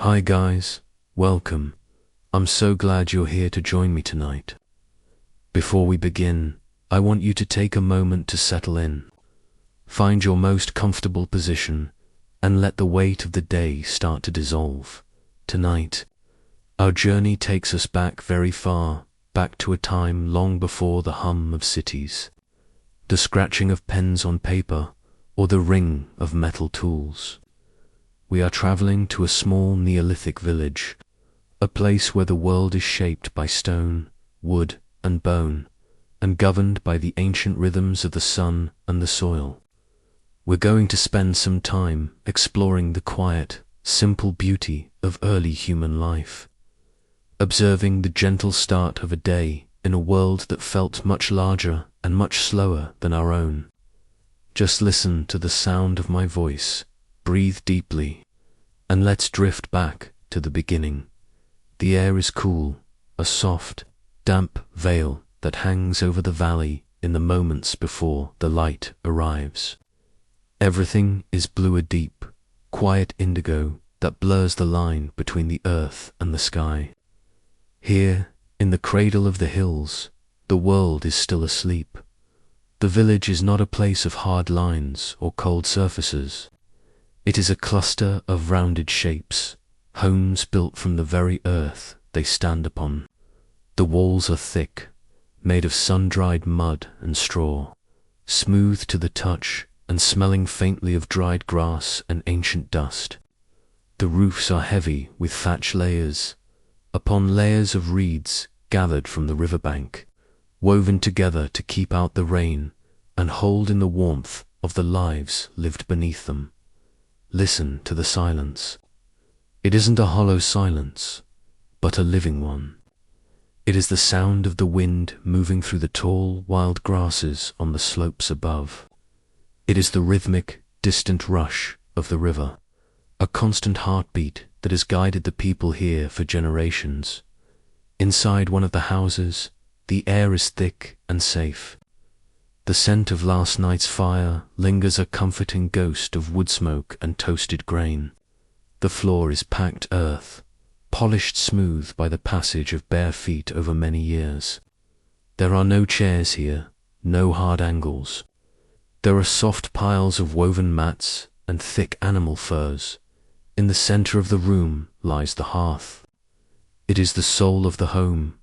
Hi guys, welcome. I'm so glad you're here to join me tonight. Before we begin, I want you to take a moment to settle in. Find your most comfortable position and let the weight of the day start to dissolve. Tonight, our journey takes us back very far, back to a time long before the hum of cities, the scratching of pens on paper, or the ring of metal tools. We are traveling to a small Neolithic village, a place where the world is shaped by stone, wood, and bone, and governed by the ancient rhythms of the sun and the soil. We're going to spend some time exploring the quiet, simple beauty of early human life, observing the gentle start of a day in a world that felt much larger and much slower than our own. Just listen to the sound of my voice, breathe deeply, and let's drift back to the beginning. The air is cool, a soft, damp veil that hangs over the valley in the moments before the light arrives. Everything is bluer deep, quiet indigo that blurs the line between the earth and the sky. Here, in the cradle of the hills, the world is still asleep. The village is not a place of hard lines or cold surfaces. It is a cluster of rounded shapes, homes built from the very earth they stand upon. The walls are thick, made of sun-dried mud and straw, smooth to the touch and smelling faintly of dried grass and ancient dust. The roofs are heavy with thatch layers, upon layers of reeds gathered from the riverbank, woven together to keep out the rain and hold in the warmth of the lives lived beneath them. Listen to the silence. It isn't a hollow silence, but a living one. It is the sound of the wind moving through the tall, wild grasses on the slopes above. It is the rhythmic, distant rush of the river, a constant heartbeat that has guided the people here for generations. Inside one of the houses, the air is thick and safe. The scent of last night's fire lingers, a comforting ghost of wood smoke and toasted grain. The floor is packed earth, polished smooth by the passage of bare feet over many years. There are no chairs here, no hard angles. There are soft piles of woven mats and thick animal furs. In the center of the room lies the hearth. It is the soul of the home,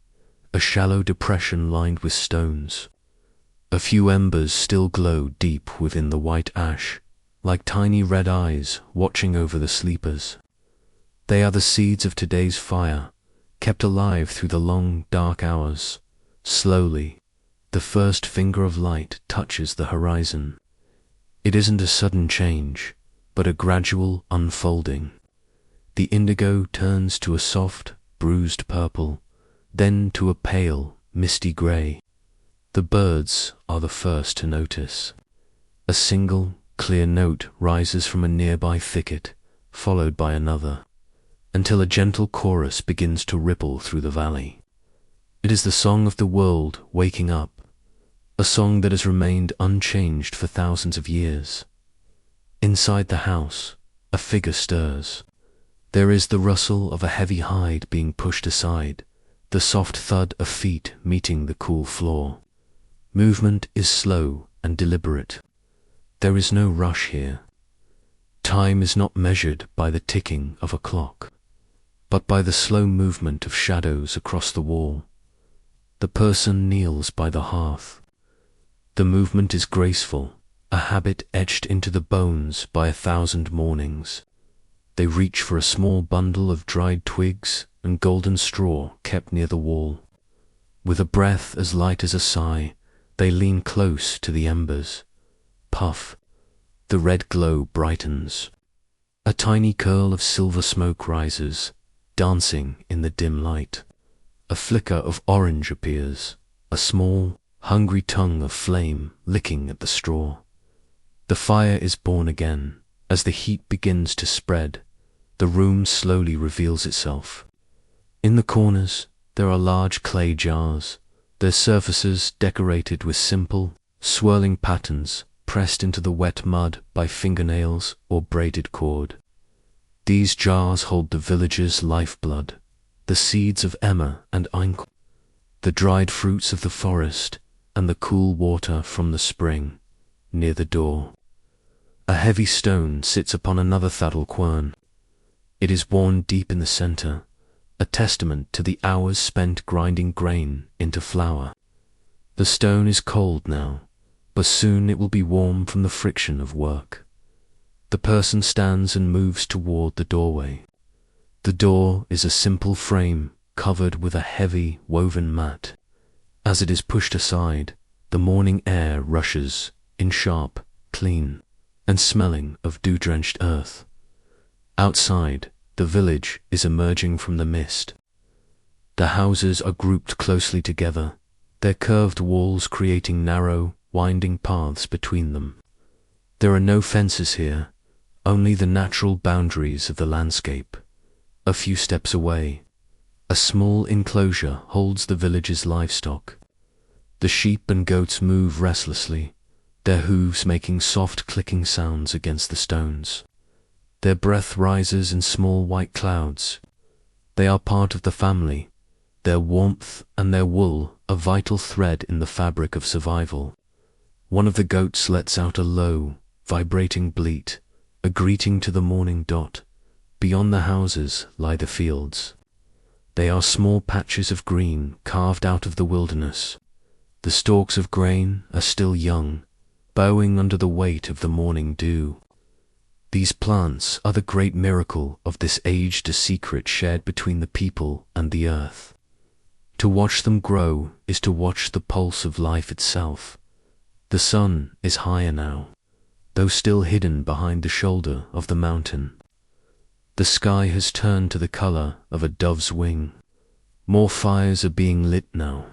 a shallow depression lined with stones. A few embers still glow deep within the white ash, like tiny red eyes watching over the sleepers. They are the seeds of today's fire, kept alive through the long, dark hours. Slowly, the first finger of light touches the horizon. It isn't a sudden change, but a gradual unfolding. The indigo turns to a soft, bruised purple, then to a pale, misty grey. The birds are the first to notice. A single, clear note rises from a nearby thicket, followed by another, until a gentle chorus begins to ripple through the valley. It is the song of the world waking up, a song that has remained unchanged for thousands of years. Inside the house, a figure stirs. There is the rustle of a heavy hide being pushed aside, the soft thud of feet meeting the cool floor. Movement is slow and deliberate. There is no rush here. Time is not measured by the ticking of a clock, but by the slow movement of shadows across the wall. The person kneels by the hearth. The movement is graceful, a habit etched into the bones by 1,000 mornings. They reach for a small bundle of dried twigs and golden straw kept near the wall. With a breath as light as a sigh, they lean close to the embers. Puff. The red glow brightens. A tiny curl of silver smoke rises, dancing in the dim light. A flicker of orange appears, a small, hungry tongue of flame licking at the straw. The fire is born again. As the heat begins to spread, the room slowly reveals itself. In the corners, there are large clay jars, their surfaces decorated with simple, swirling patterns pressed into the wet mud by fingernails or braided cord. These jars hold the village's lifeblood, the seeds of emmer and einkorn, the dried fruits of the forest, and the cool water from the spring near the door. A heavy stone sits upon another thaddle quern. It is worn deep in the center, a testament to the hours spent grinding grain into flour. The stone is cold now, but soon it will be warm from the friction of work. The person stands and moves toward the doorway. The door is a simple frame covered with a heavy woven mat. As it is pushed aside, the morning air rushes in sharp, clean, and smelling of dew-drenched earth. Outside, the village is emerging from the mist. The houses are grouped closely together, their curved walls creating narrow, winding paths between them. There are no fences here, only the natural boundaries of the landscape. A few steps away, a small enclosure holds the village's livestock. The sheep and goats move restlessly, their hooves making soft clicking sounds against the stones. Their breath rises in small white clouds. They are part of the family, their warmth and their wool a vital thread in the fabric of survival. One of the goats lets out a low, vibrating bleat, a greeting to the morning dot. Beyond the houses lie the fields. They are small patches of green carved out of the wilderness. The stalks of grain are still young, bowing under the weight of the morning dew. These plants are the great miracle of this age, a secret shared between the people and the earth. To watch them grow is to watch the pulse of life itself. The sun is higher now, though still hidden behind the shoulder of the mountain. The sky has turned to the color of a dove's wing. More fires are being lit now.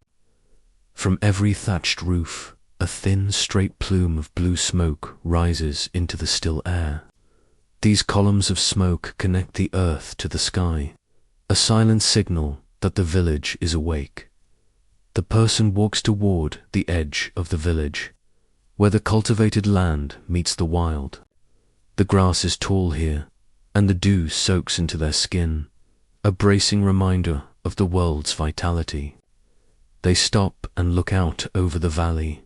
From every thatched roof, a thin, straight plume of blue smoke rises into the still air. These columns of smoke connect the earth to the sky, a silent signal that the village is awake. The person walks toward the edge of the village, where the cultivated land meets the wild. The grass is tall here, and the dew soaks into their skin, a bracing reminder of the world's vitality. They stop and look out over the valley.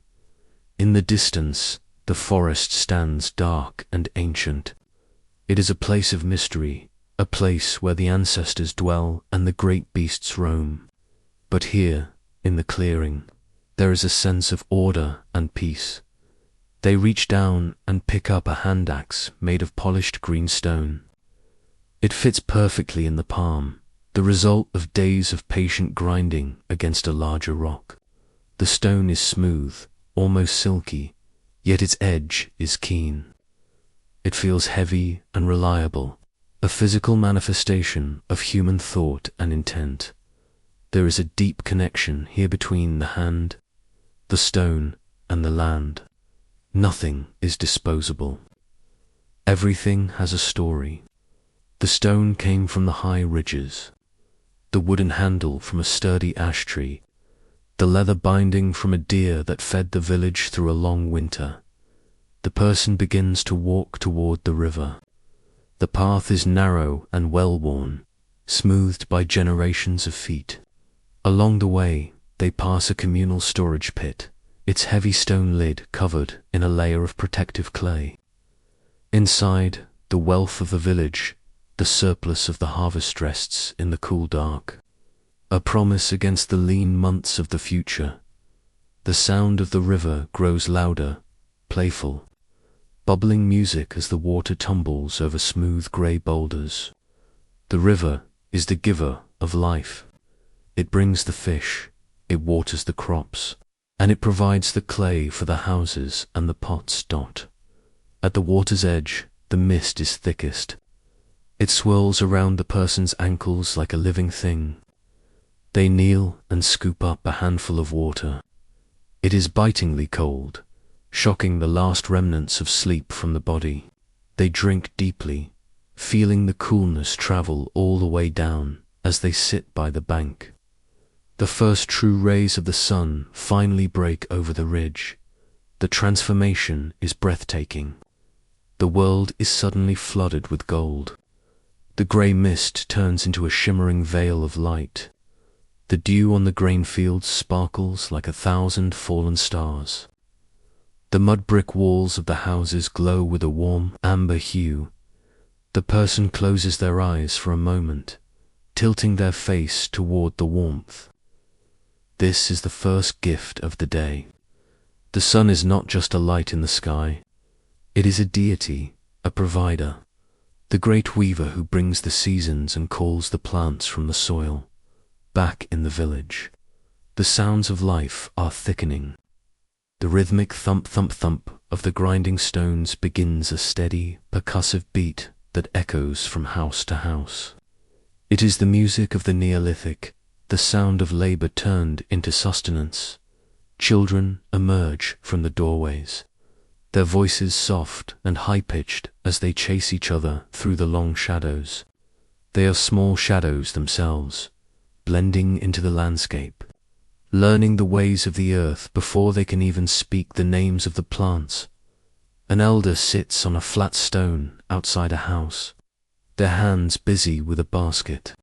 In the distance, the forest stands dark and ancient. It is a place of mystery, a place where the ancestors dwell and the great beasts roam. But here, in the clearing, there is a sense of order and peace. They reach down and pick up a hand axe made of polished green stone. It fits perfectly in the palm, the result of days of patient grinding against a larger rock. The stone is smooth, almost silky, yet its edge is keen. It feels heavy and reliable, a physical manifestation of human thought and intent. There is a deep connection here between the hand, the stone, and the land. Nothing is disposable. Everything has a story. The stone came from the high ridges, the wooden handle from a sturdy ash tree, the leather binding from a deer that fed the village through a long winter. The person begins to walk toward the river. The path is narrow and well-worn, smoothed by generations of feet. Along the way, they pass a communal storage pit, its heavy stone lid covered in a layer of protective clay. Inside, the wealth of the village, the surplus of the harvest rests in the cool dark, a promise against the lean months of the future. The sound of the river grows louder, playful, bubbling music as the water tumbles over smooth grey boulders. The river is the giver of life. It brings the fish, it waters the crops, and it provides the clay for the houses and the pots. At the water's edge, the mist is thickest. It swirls around the person's ankles like a living thing. They kneel and scoop up a handful of water. It is bitingly cold, shocking the last remnants of sleep from the body. They drink deeply, feeling the coolness travel all the way down as they sit by the bank. The first true rays of the sun finally break over the ridge. The transformation is breathtaking. The world is suddenly flooded with gold. The grey mist turns into a shimmering veil of light. The dew on the grain fields sparkles like 1,000 fallen stars. The mud brick walls of the houses glow with a warm amber hue. The person closes their eyes for a moment, tilting their face toward the warmth. This is the first gift of the day. The sun is not just a light in the sky. It is a deity, a provider, the great weaver who brings the seasons and calls the plants from the soil. Back in the village, the sounds of life are thickening. The rhythmic thump-thump-thump of the grinding stones begins a steady, percussive beat that echoes from house to house. It is the music of the Neolithic, the sound of labor turned into sustenance. Children emerge from the doorways, their voices soft and high-pitched as they chase each other through the long shadows. They are small shadows themselves, blending into the landscape, learning the ways of the earth before they can even speak the names of the plants. An elder sits on a flat stone outside a house, their hands busy with a basket.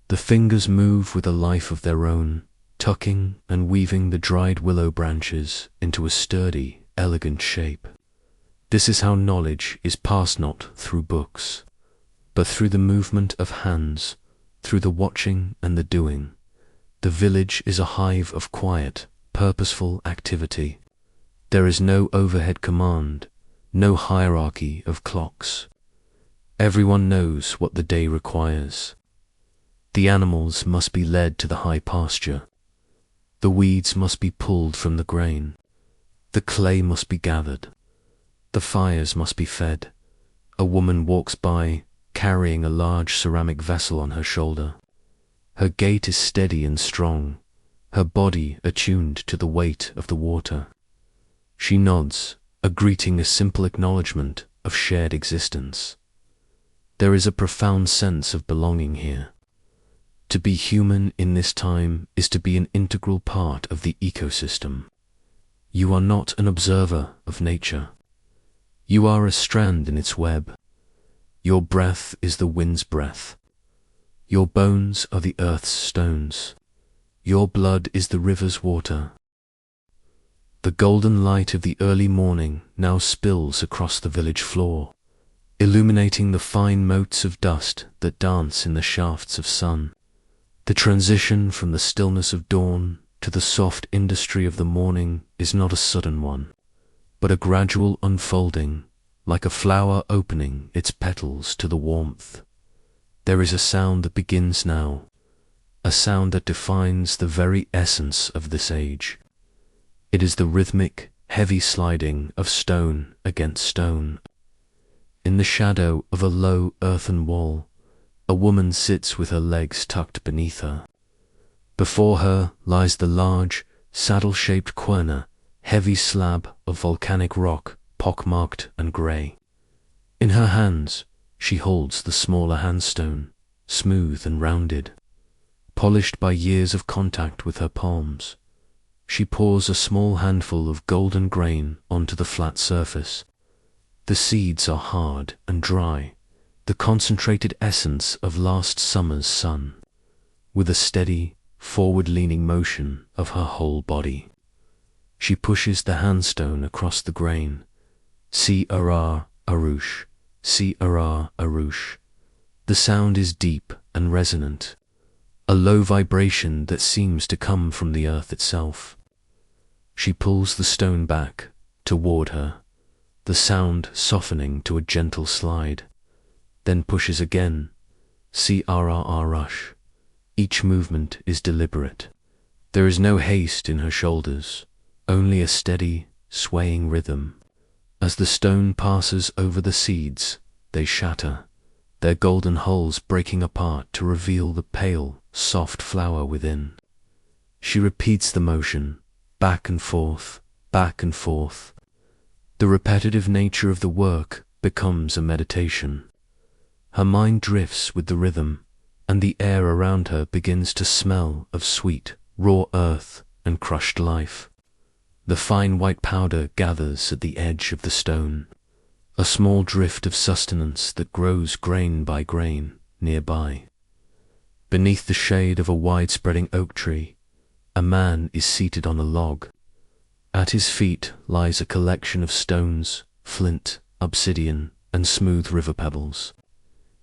The fingers move with a life of their own, tucking and weaving the dried willow branches into a sturdy, elegant shape. This is how knowledge is passed, not through books, but through the movement of hands, through the watching and the doing. The village is a hive of quiet, purposeful activity. There is no overhead command, no hierarchy of clocks. Everyone knows what the day requires. The animals must be led to the high pasture. The weeds must be pulled from the grain. The clay must be gathered. The fires must be fed. A woman walks by, carrying a large ceramic vessel on her shoulder. Her gait is steady and strong, her body attuned to the weight of the water. She nods, a greeting, a simple acknowledgement of shared existence. There is a profound sense of belonging here. To be human in this time is to be an integral part of the ecosystem. You are not an observer of nature. You are a strand in its web. Your breath is the wind's breath. Your bones are the earth's stones. Your blood is the river's water. The golden light of the early morning now spills across the village floor, illuminating the fine motes of dust that dance in the shafts of sun. The transition from the stillness of dawn to the soft industry of the morning is not a sudden one, but a gradual unfolding, like a flower opening its petals to the warmth. There is a sound that begins now, a sound that defines the very essence of this age. It is the rhythmic, heavy sliding of stone against stone. In the shadow of a low earthen wall, a woman sits with her legs tucked beneath her. Before her lies the large, saddle-shaped querna, heavy slab of volcanic rock, pockmarked and grey. In her hands, she holds the smaller handstone, smooth and rounded, polished by years of contact with her palms. She pours a small handful of golden grain onto the flat surface. The seeds are hard and dry, the concentrated essence of last summer's sun. With a steady, forward-leaning motion of her whole body, she pushes the handstone across the grain. Si-ara, arush, si-ara, arush. The sound is deep and resonant, a low vibration that seems to come from the earth itself. She pulls the stone back toward her, the sound softening to a gentle slide, then pushes again. Si-ara, rush. Each movement is deliberate. There is no haste in her shoulders, only a steady, swaying rhythm. As the stone passes over the seeds, they shatter, their golden hulls breaking apart to reveal the pale, soft flower within. She repeats the motion, back and forth, back and forth. The repetitive nature of the work becomes a meditation. Her mind drifts with the rhythm, and the air around her begins to smell of sweet, raw earth and crushed life. The fine white powder gathers at the edge of the stone, a small drift of sustenance that grows grain by grain, nearby. Beneath the shade of a wide-spreading oak tree, a man is seated on a log. At his feet lies a collection of stones, flint, obsidian, and smooth river pebbles.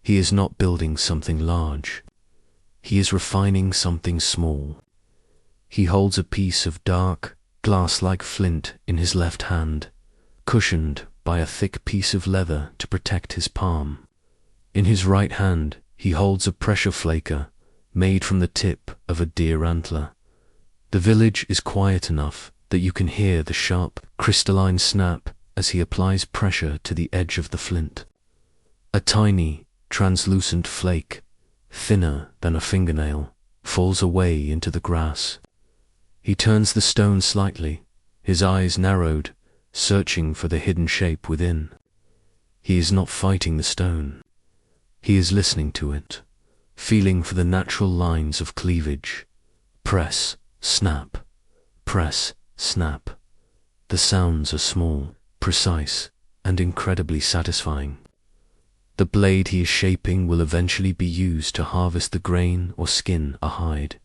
He is not building something large. He is refining something small. He holds a piece of dark, glass-like flint in his left hand, cushioned by a thick piece of leather to protect his palm. In his right hand, he holds a pressure flaker made from the tip of a deer antler. The village is quiet enough that you can hear the sharp, crystalline snap as he applies pressure to the edge of the flint. A tiny, translucent flake, thinner than a fingernail, falls away into the grass. He turns the stone slightly, his eyes narrowed, searching for the hidden shape within. He is not fighting the stone. He is listening to it, feeling for the natural lines of cleavage. Press, snap, press, snap. The sounds are small, precise, and incredibly satisfying. The blade he is shaping will eventually be used to harvest the grain or skin a hide,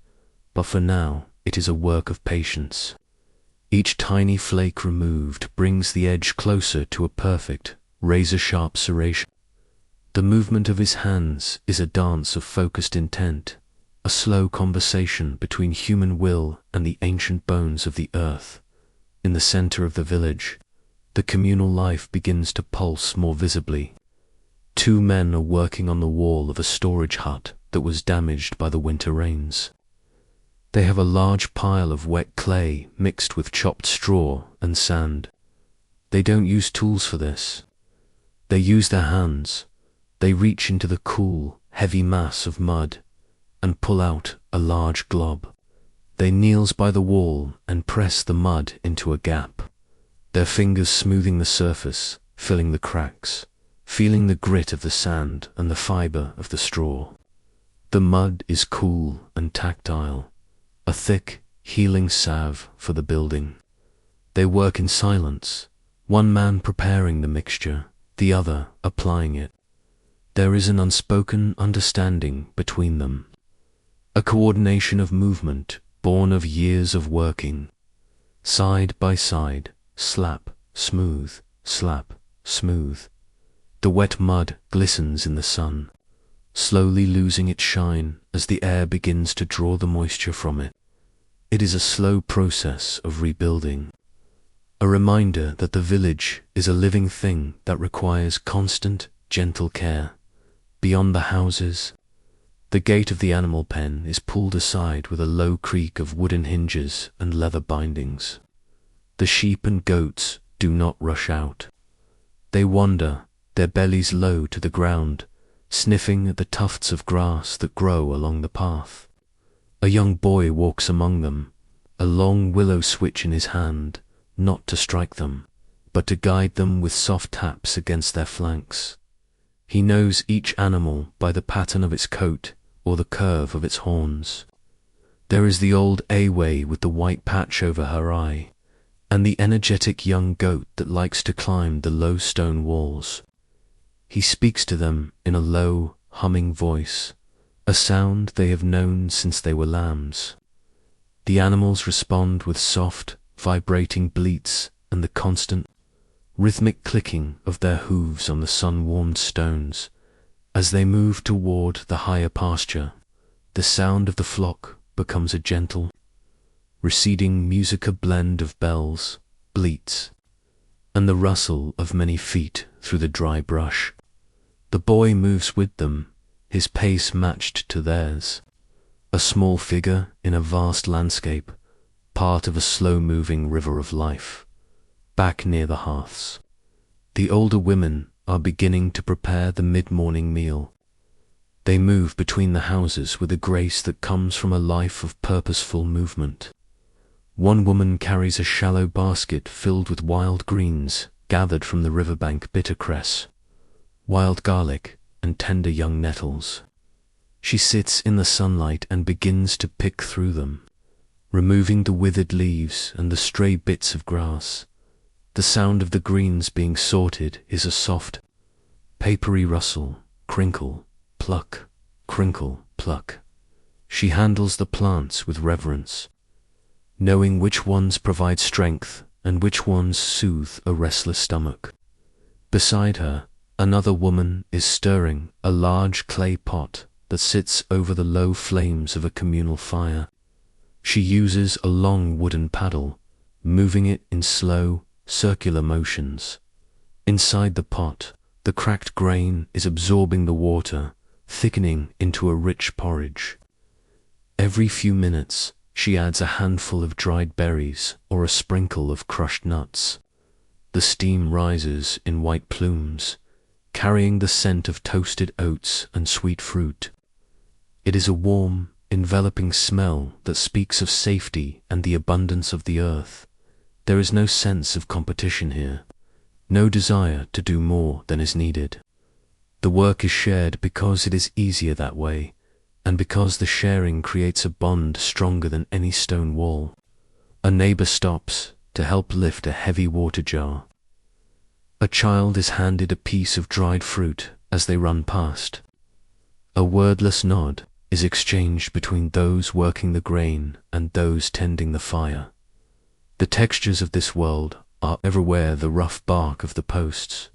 but for now it is a work of patience. Each tiny flake removed brings the edge closer to a perfect, razor-sharp serration. The movement of his hands is a dance of focused intent, a slow conversation between human will and the ancient bones of the earth. In the center of the village, the communal life begins to pulse more visibly. Two men are working on the wall of a storage hut that was damaged by the winter rains. They have a large pile of wet clay mixed with chopped straw and sand. They don't use tools for this. They use their hands. They reach into the cool, heavy mass of mud and pull out a large glob. They kneel by the wall and press the mud into a gap, their fingers smoothing the surface, filling the cracks, feeling the grit of the sand and the fiber of the straw. The mud is cool and tactile, a thick, healing salve for the building. They work in silence, one man preparing the mixture, the other applying it. There is an unspoken understanding between them, a coordination of movement born of years of working. Side by side, slap, smooth, slap, smooth. The wet mud glistens in the sun, slowly losing its shine as the air begins to draw the moisture from it. It is a slow process of rebuilding, a reminder that the village is a living thing that requires constant, gentle care. Beyond the houses, the gate of the animal pen is pulled aside with a low creak of wooden hinges and leather bindings. The sheep and goats do not rush out. They wander, their bellies low to the ground, sniffing at the tufts of grass that grow along the path. A young boy walks among them, a long willow switch in his hand, not to strike them, but to guide them with soft taps against their flanks. He knows each animal by the pattern of its coat or the curve of its horns. There is the old Away with the white patch over her eye, and the energetic young goat that likes to climb the low stone walls. He speaks to them in a low, humming voice, a sound they have known since they were lambs. The animals respond with soft, vibrating bleats and the constant, rhythmic clicking of their hooves on the sun-warmed stones. As they move toward the higher pasture, the sound of the flock becomes a gentle, receding musica blend of bells, bleats, and the rustle of many feet through the dry brush. The boy moves with them, his pace matched to theirs, a small figure in a vast landscape, part of a slow-moving river of life. Back near the hearths, the older women are beginning to prepare the mid-morning meal. They move between the houses with a grace that comes from a life of purposeful movement. One woman carries a shallow basket filled with wild greens gathered from the riverbank bittercress, wild garlic, and tender young nettles. She sits in the sunlight and begins to pick through them, removing the withered leaves and the stray bits of grass. The sound of the greens being sorted is a soft, papery rustle, crinkle, pluck, crinkle, pluck. She handles the plants with reverence, knowing which ones provide strength and which ones soothe a restless stomach. Beside her, another woman is stirring a large clay pot that sits over the low flames of a communal fire. She uses a long wooden paddle, moving it in slow, circular motions. Inside the pot, the cracked grain is absorbing the water, thickening into a rich porridge. Every few minutes, she adds a handful of dried berries or a sprinkle of crushed nuts. The steam rises in white plumes, carrying the scent of toasted oats and sweet fruit. It is a warm, enveloping smell that speaks of safety and the abundance of the earth. There is no sense of competition here, no desire to do more than is needed. The work is shared because it is easier that way, and because the sharing creates a bond stronger than any stone wall. A neighbor stops to help lift a heavy water jar. A child is handed a piece of dried fruit as they run past. A wordless nod is exchanged between those working the grain and those tending the fire. The textures of this world are everywhere: the rough bark of the posts,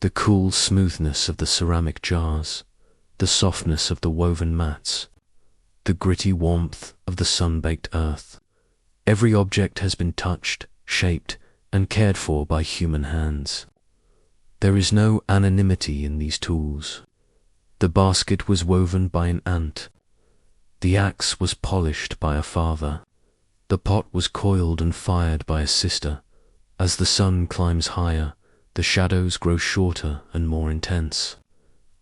the cool smoothness of the ceramic jars, the softness of the woven mats, the gritty warmth of the sun-baked earth. Every object has been touched, shaped, and cared for by human hands. There is no anonymity in these tools. The basket was woven by an ant. The axe was polished by a father. The pot was coiled and fired by a sister. As the sun climbs higher, the shadows grow shorter and more intense.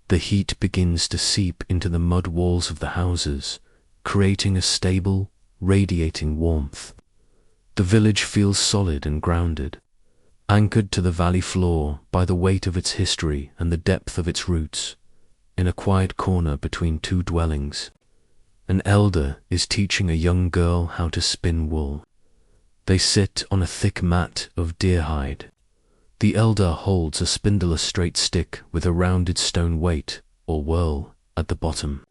The heat begins to seep into the mud walls of the houses, creating a stable, radiating warmth. The village feels solid and grounded, anchored to the valley floor by the weight of its history and the depth of its roots. In a quiet corner between two dwellings, an elder is teaching a young girl how to spin wool. They sit on a thick mat of deer hide. The elder holds a spindle, a straight stick with a rounded stone weight or whirl at the bottom.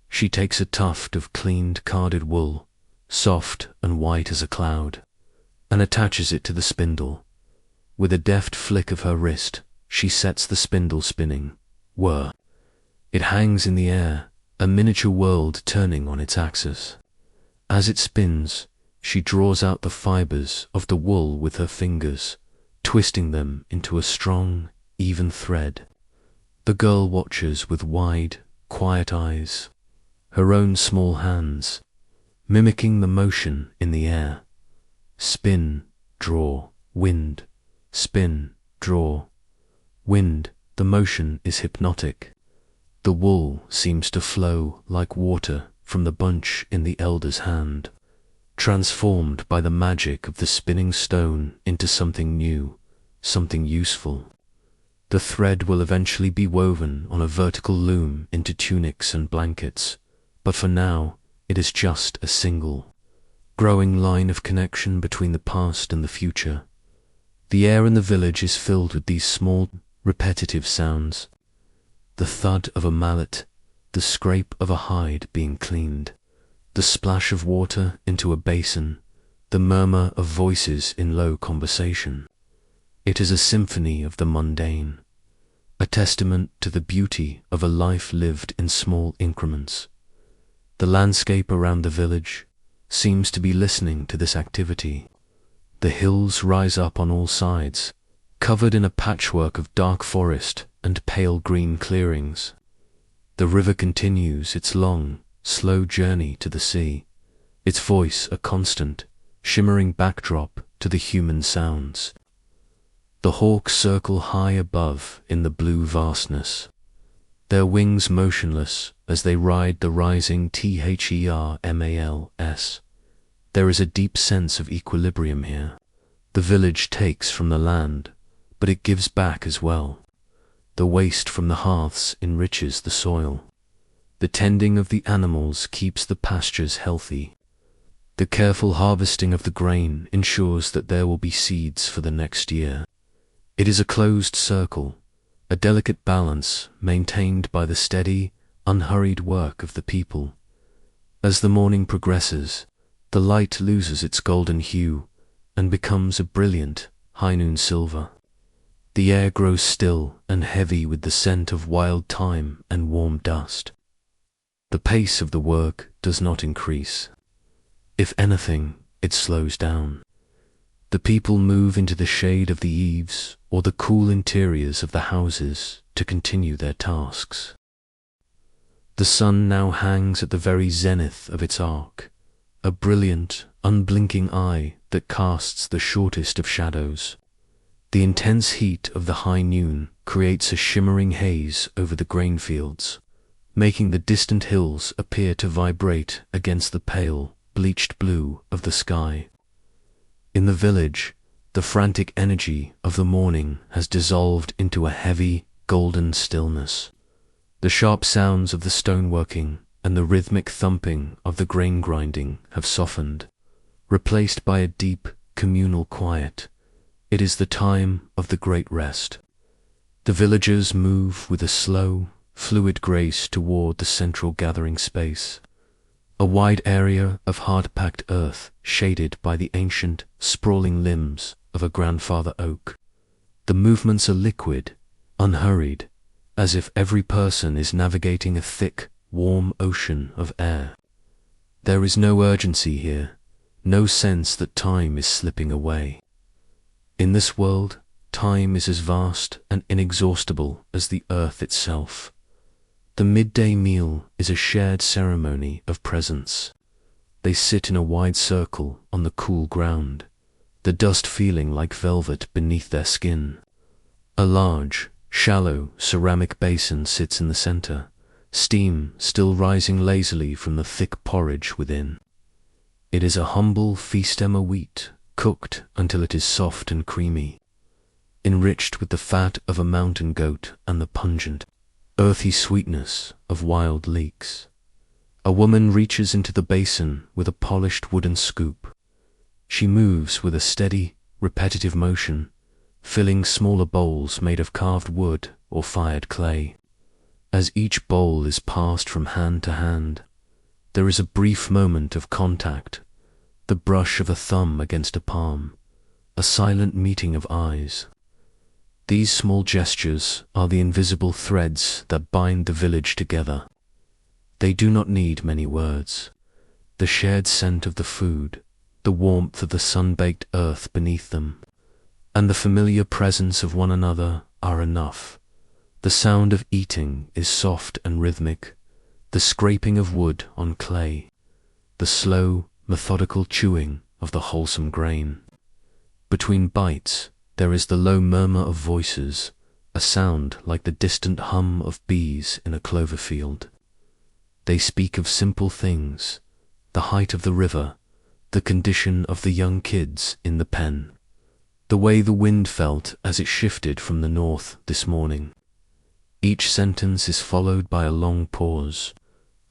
She takes a tuft of cleaned carded wool, soft and white as a cloud, and attaches it to the spindle. With a deft flick of her wrist, she sets the spindle spinning. Whir! It hangs in the air, a miniature world turning on its axis. As it spins, she draws out the fibers of the wool with her fingers, twisting them into a strong, even thread. The girl watches with wide, quiet eyes, her own small hands mimicking the motion in the air. Spin, draw, wind, spin, draw, wind. The motion is hypnotic. The wool seems to flow like water from the bunch in the elder's hand, transformed by the magic of the spinning stone into something new, something useful. The thread will eventually be woven on a vertical loom into tunics and blankets, but for now it is just a single, growing line of connection between the past and the future. The air in the village is filled with these small, repetitive sounds: the thud of a mallet, the scrape of a hide being cleaned, the splash of water into a basin, the murmur of voices in low conversation. It is a symphony of the mundane, a testament to the beauty of a life lived in small increments. The landscape around the village seems to be listening to this activity. The hills rise up on all sides, covered in a patchwork of dark forest and pale green clearings. The river continues its long, slow journey to the sea, its voice a constant, shimmering backdrop to the human sounds. The hawks circle high above in the blue vastness, their wings motionless as they ride the rising termals. There is a deep sense of equilibrium here. The village takes from the land, but it gives back as well. The waste from the hearths enriches the soil. The tending of the animals keeps the pastures healthy. The careful harvesting of the grain ensures that there will be seeds for the next year. It is a closed circle, a delicate balance maintained by the steady, unhurried work of the people. As the morning progresses, the light loses its golden hue and becomes a brilliant high-noon silver. The air grows still and heavy with the scent of wild thyme and warm dust. The pace of the work does not increase. If anything, it slows down. The people move into the shade of the eaves or the cool interiors of the houses to continue their tasks. The sun now hangs at the very zenith of its arc, a brilliant, unblinking eye that casts the shortest of shadows. The intense heat of the high noon creates a shimmering haze over the grain fields, making the distant hills appear to vibrate against the pale, bleached blue of the sky. In the village, the frantic energy of the morning has dissolved into a heavy, golden stillness. The sharp sounds of the stoneworking and the rhythmic thumping of the grain grinding have softened, replaced by a deep, communal quiet. It is the time of the great rest. The villagers move with a slow, fluid grace toward the central gathering space, a wide area of hard-packed earth shaded by the ancient, sprawling limbs of a grandfather oak. The movements are liquid, unhurried, as if every person is navigating a thick, warm ocean of air. There is no urgency here, no sense that time is slipping away. In this world, time is as vast and inexhaustible as the earth itself. The midday meal is a shared ceremony of presence. They sit in a wide circle on the cool ground, the dust feeling like velvet beneath their skin. A large, shallow ceramic basin sits in the center, steam still rising lazily from the thick porridge within. It is a humble feast-emmer wheat, cooked until it is soft and creamy, enriched with the fat of a mountain goat and the pungent, earthy sweetness of wild leeks. A woman reaches into the basin with a polished wooden scoop. She moves with a steady, repetitive motion, filling smaller bowls made of carved wood or fired clay. As each bowl is passed from hand to hand, there is a brief moment of contact, the brush of a thumb against a palm, a silent meeting of eyes. These small gestures are the invisible threads that bind the village together. They do not need many words. The shared scent of the food, the warmth of the sun-baked earth beneath them, and the familiar presence of one another are enough. The sound of eating is soft and rhythmic, the scraping of wood on clay, the slow, methodical chewing of the wholesome grain. Between bites, there is the low murmur of voices, a sound like the distant hum of bees in a clover field. They speak of simple things, the height of the river, the condition of the young kids in the pen, the way the wind felt as it shifted from the north this morning. Each sentence is followed by a long pause,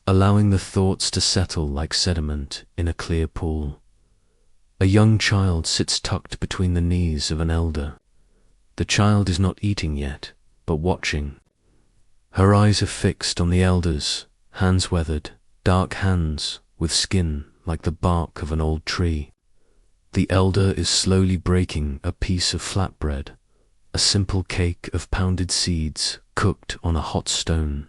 allowing the thoughts to settle like sediment in a clear pool. A young child sits tucked between the knees of an elder. The child is not eating yet, but watching. Her eyes are fixed on the elder's, hands weathered, dark hands with skin like the bark of an old tree. The elder is slowly breaking a piece of flatbread, a simple cake of pounded seeds cooked on a hot stone.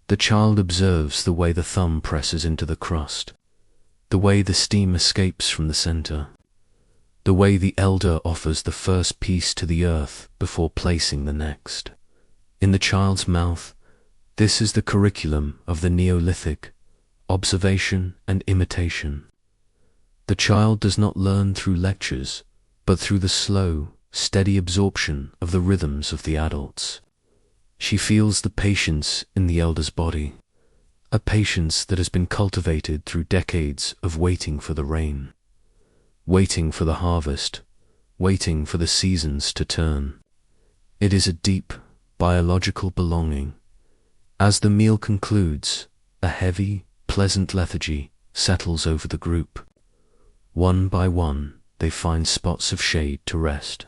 The child observes the way the thumb presses into the crust, the way the steam escapes from the center, the way the elder offers the first piece to the earth before placing the next. In the child's mouth, this is the curriculum of the Neolithic, observation and imitation. The child does not learn through lectures, but through the slow, steady absorption of the rhythms of the adults. She feels the patience in the elder's body, a patience that has been cultivated through decades of waiting for the rain, waiting for the harvest, waiting for the seasons to turn. It is a deep, biological belonging. As the meal concludes, a heavy, pleasant lethargy settles over the group. One by one, they find spots of shade to rest.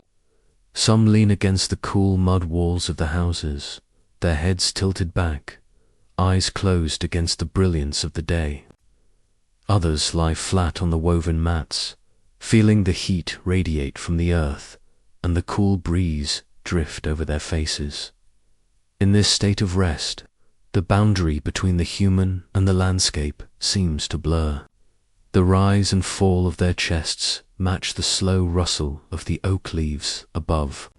Some lean against the cool mud walls of the houses, their heads tilted back, eyes closed against the brilliance of the day. Others lie flat on the woven mats, feeling the heat radiate from the earth and the cool breeze drift over their faces. In this state of rest, the boundary between the human and the landscape seems to blur. The rise and fall of their chests match the slow rustle of the oak leaves above.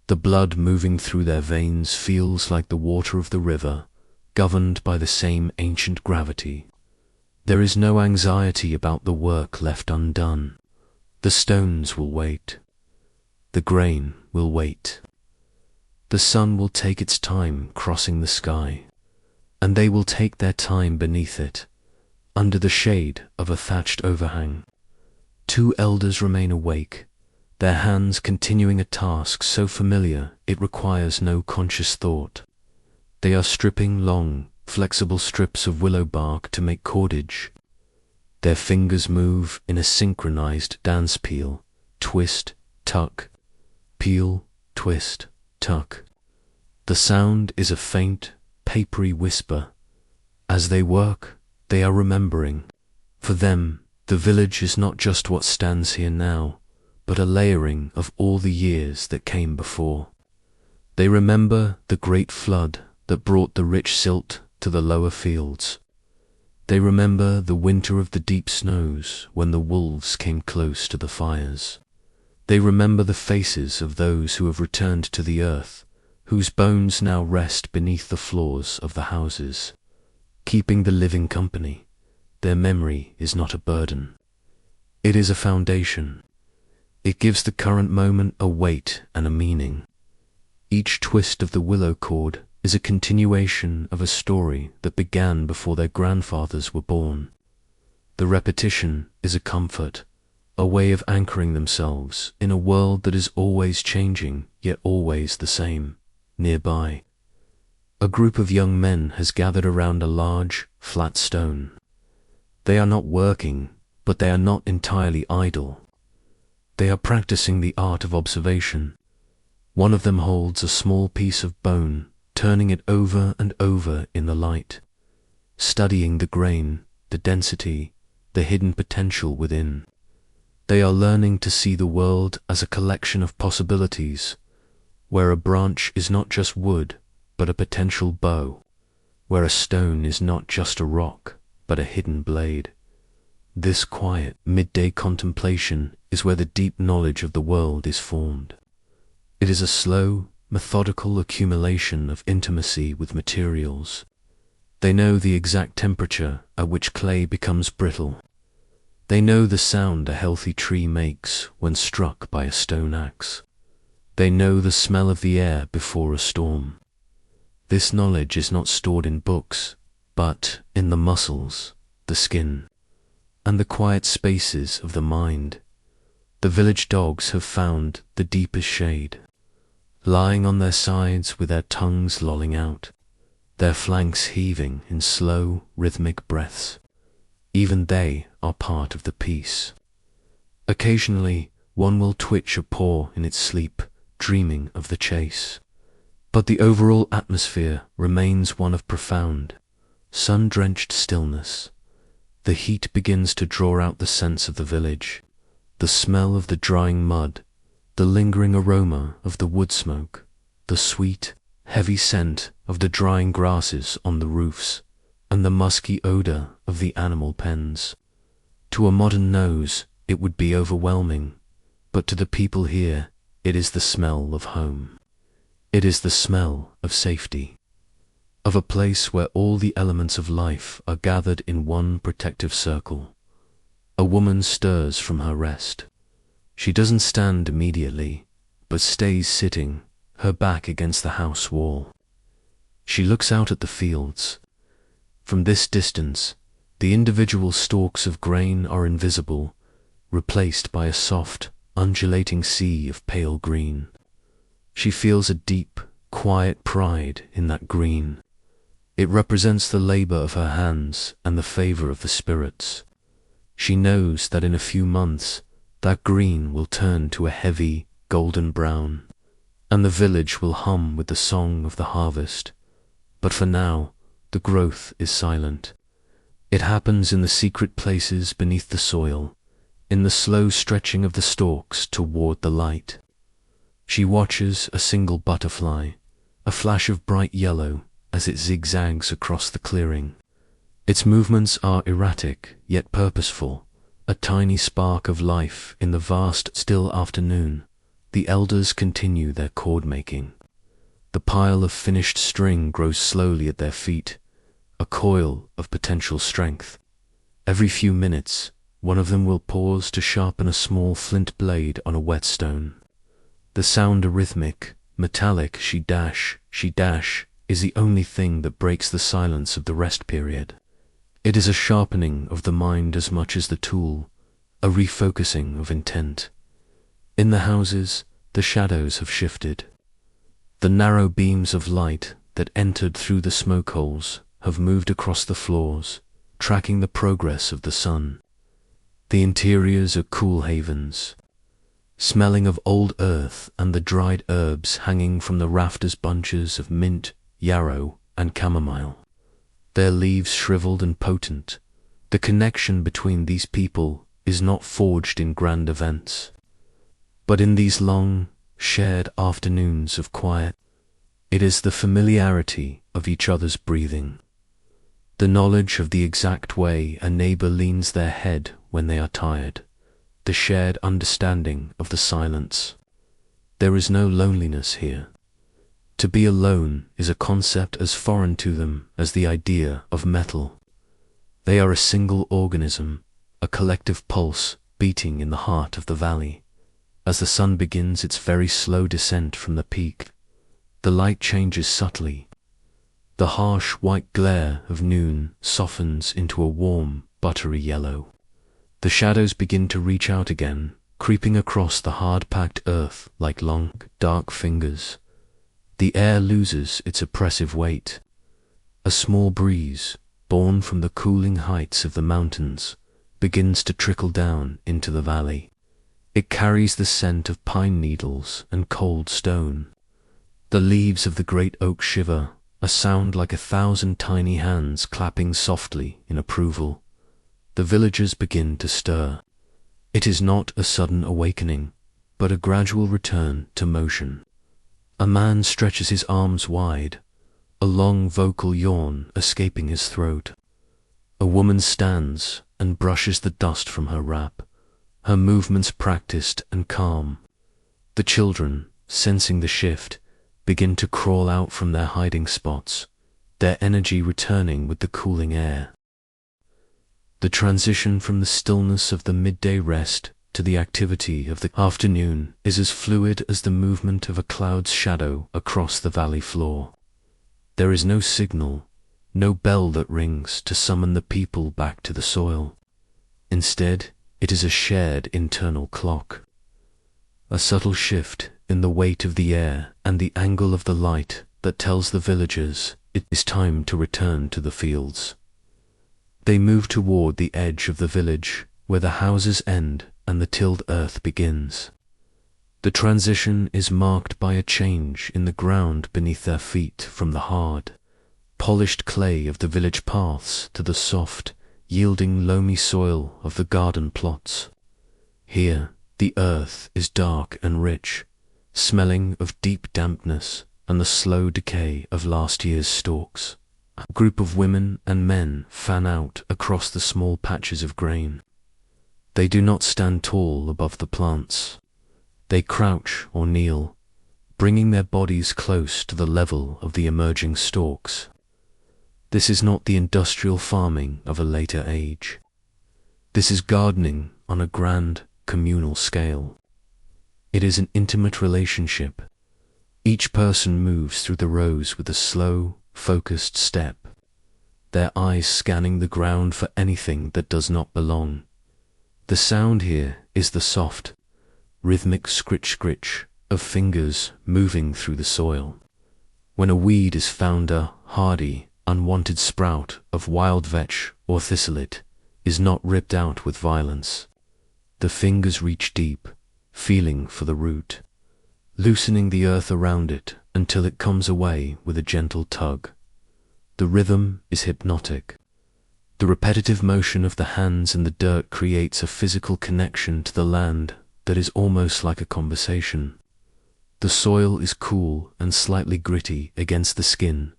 The blood moving through their veins feels like the water of the river, governed by the same ancient gravity. There is no anxiety about the work left undone. The stones will wait. The grain will wait. The sun will take its time crossing the sky, and they will take their time beneath it, under the shade of a thatched overhang. Two elders remain awake, their hands continuing a task so familiar it requires no conscious thought. They are stripping long, flexible strips of willow bark to make cordage. Their fingers move in a synchronized dance peel, twist, tuck, peel, twist, tuck. The sound is a faint, papery whisper. As they work, they are remembering. For them, the village is not just what stands here now, but a layering of all the years that came before. They remember the great flood that brought the rich silt to the lower fields. They remember the winter of the deep snows when the wolves came close to the fires. They remember the faces of those who have returned to the earth, whose bones now rest beneath the floors of the houses. Keeping the living company, their memory is not a burden. It is a foundation. It gives the current moment a weight and a meaning. Each twist of the willow cord is a continuation of a story that began before their grandfathers were born. The repetition is a comfort, a way of anchoring themselves in a world that is always changing, yet always the same. Nearby, a group of young men has gathered around a large, flat stone. They are not working, but they are not entirely idle. They are practicing the art of observation. One of them holds a small piece of bone, turning it over and over in the light, studying the grain, the density, the hidden potential within. They are learning to see the world as a collection of possibilities, where a branch is not just wood, but a potential bow, where a stone is not just a rock, but a hidden blade. This quiet, midday contemplation is where the deep knowledge of the world is formed. It is a slow, methodical accumulation of intimacy with materials. They know the exact temperature at which clay becomes brittle. They know the sound a healthy tree makes when struck by a stone axe. They know the smell of the air before a storm. This knowledge is not stored in books, but in the muscles, the skin, and the quiet spaces of the mind. The village dogs have found the deepest shade, lying on their sides with their tongues lolling out, their flanks heaving in slow, rhythmic breaths. Even they are part of the peace. Occasionally, one will twitch a paw in its sleep, dreaming of the chase. But the overall atmosphere remains one of profound, sun-drenched stillness. The heat begins to draw out the sense of the village, the smell of the drying mud, the lingering aroma of the wood smoke, the sweet, heavy scent of the drying grasses on the roofs, and the musky odor of the animal pens. To a modern nose, it would be overwhelming, but to the people here, it is the smell of home. It is the smell of safety, of a place where all the elements of life are gathered in one protective circle. A woman stirs from her rest. She doesn't stand immediately, but stays sitting, her back against the house wall. She looks out at the fields. From this distance, the individual stalks of grain are invisible, replaced by a soft, undulating sea of pale green. She feels a deep, quiet pride in that green. It represents the labor of her hands and the favor of the spirits. She knows that in a few months, that green will turn to a heavy, golden brown, and the village will hum with the song of the harvest. But for now, The growth is silent. It happens in the secret places beneath the soil, in the slow stretching of the stalks toward the light. She watches a single butterfly, a flash of bright yellow as it zigzags across the clearing. Its movements are erratic yet purposeful, a tiny spark of life in the vast still afternoon. The elders continue their chord making. The pile of finished string grows slowly at their feet, a coil of potential strength. Every few minutes, one of them will pause to sharpen a small flint blade on a whetstone. The sound, a rhythmic, metallic she-dash, is the only thing that breaks the silence of the rest period. It is a sharpening of the mind as much as the tool, a refocusing of intent. In the houses, the shadows have shifted. The narrow beams of light that entered through the smoke holes have moved across the floors, tracking the progress of the sun. The interiors are cool havens, smelling of old earth and the dried herbs hanging from the rafters, bunches of mint, yarrow, and chamomile, their leaves shriveled and potent. The connection between these people is not forged in grand events, but in these long, shared afternoons of quiet. It is the familiarity of each other's breathing, the knowledge of the exact way a neighbor leans their head when they are tired, the shared understanding of the silence. There is no loneliness here. To be alone is a concept as foreign to them as the idea of metal. They are a single organism, a collective pulse beating in the heart of the valley. As the sun begins its very slow descent from the peak, the light changes subtly. The harsh white glare of noon softens into a warm, buttery yellow. The shadows begin to reach out again, creeping across the hard-packed earth like long, dark fingers. The air loses its oppressive weight. A small breeze, born from the cooling heights of the mountains, begins to trickle down into the valley. It carries the scent of pine needles and cold stone. The leaves of the great oak shiver, a sound like 1,000 tiny hands clapping softly in approval. The villagers begin to stir. It is not a sudden awakening, but a gradual return to motion. A man stretches his arms wide, a long vocal yawn escaping his throat. A woman stands and brushes the dust from her wrap, her movements practiced and calm. The children, sensing the shift, begin to crawl out from their hiding spots, their energy returning with the cooling air. The transition from the stillness of the midday rest to the activity of the afternoon is as fluid as the movement of a cloud's shadow across the valley floor. There is no signal, no bell that rings to summon the people back to the soil. Instead, it is a shared internal clock. A subtle shift in the weight of the air and the angle of the light that tells the villagers it is time to return to the fields. They move toward the edge of the village, where the houses end and the tilled earth begins. The transition is marked by a change in the ground beneath their feet from the hard, polished clay of the village paths to the soft, yielding loamy soil of the garden plots. Here, the earth is dark and rich, smelling of deep dampness and the slow decay of last year's stalks. A group of women and men fan out across the small patches of grain. They do not stand tall above the plants. They crouch or kneel, bringing their bodies close to the level of the emerging stalks. This is not the industrial farming of a later age. This is gardening on a grand, communal scale. It is an intimate relationship. Each person moves through the rows with a slow, focused step, their eyes scanning the ground for anything that does not belong. The sound here is the soft, rhythmic scritch-scritch of fingers moving through the soil. When a weed is found, a hardy, unwanted sprout of wild vetch or thistlelet is not ripped out with violence. The fingers reach deep, feeling for the root, loosening the earth around it until it comes away with a gentle tug. The rhythm is hypnotic. The repetitive motion of the hands in the dirt creates a physical connection to the land that is almost like a conversation. The soil is cool and slightly gritty against the skin,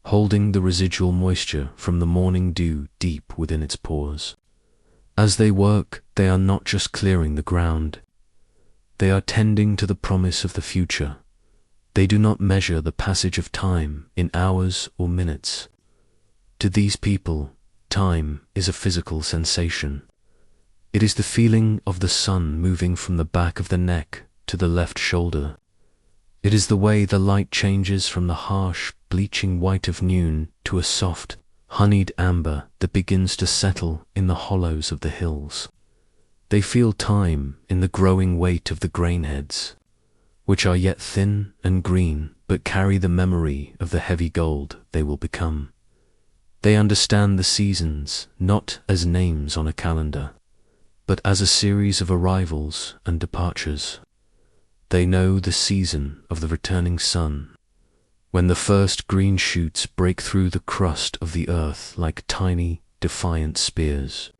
holding the residual moisture from the morning dew deep within its pores. As they work, they are not just clearing the ground. They are tending to the promise of the future. They do not measure the passage of time in hours or minutes. To these people, time is a physical sensation. It is the feeling of the sun moving from the back of the neck to the left shoulder. It is the way the light changes from the harsh, bleaching white of noon to a soft, honeyed amber that begins to settle in the hollows of the hills. They feel time in the growing weight of the grain heads, which are yet thin and green but carry the memory of the heavy gold they will become. They understand the seasons not as names on a calendar, but as a series of arrivals and departures. They know the season of the returning sun, when the first green shoots break through the crust of the earth like tiny, defiant spears.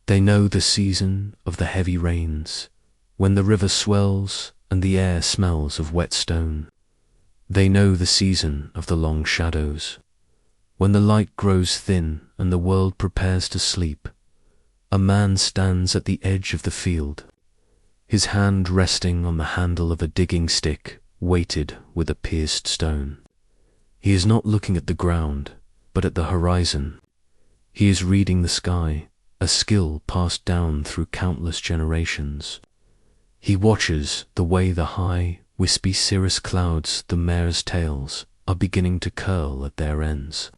They know the season of the heavy rains, when the river swells and the air smells of wet stone. They know the season of the long shadows, when the light grows thin and the world prepares to sleep. A man stands at the edge of the field, his hand resting on the handle of a digging stick weighted with a pierced stone. He is not looking at the ground, but at the horizon. He is reading the sky, a skill passed down through countless generations. He watches the way the high, wispy cirrus clouds, the mare's tails, are beginning to curl at their ends.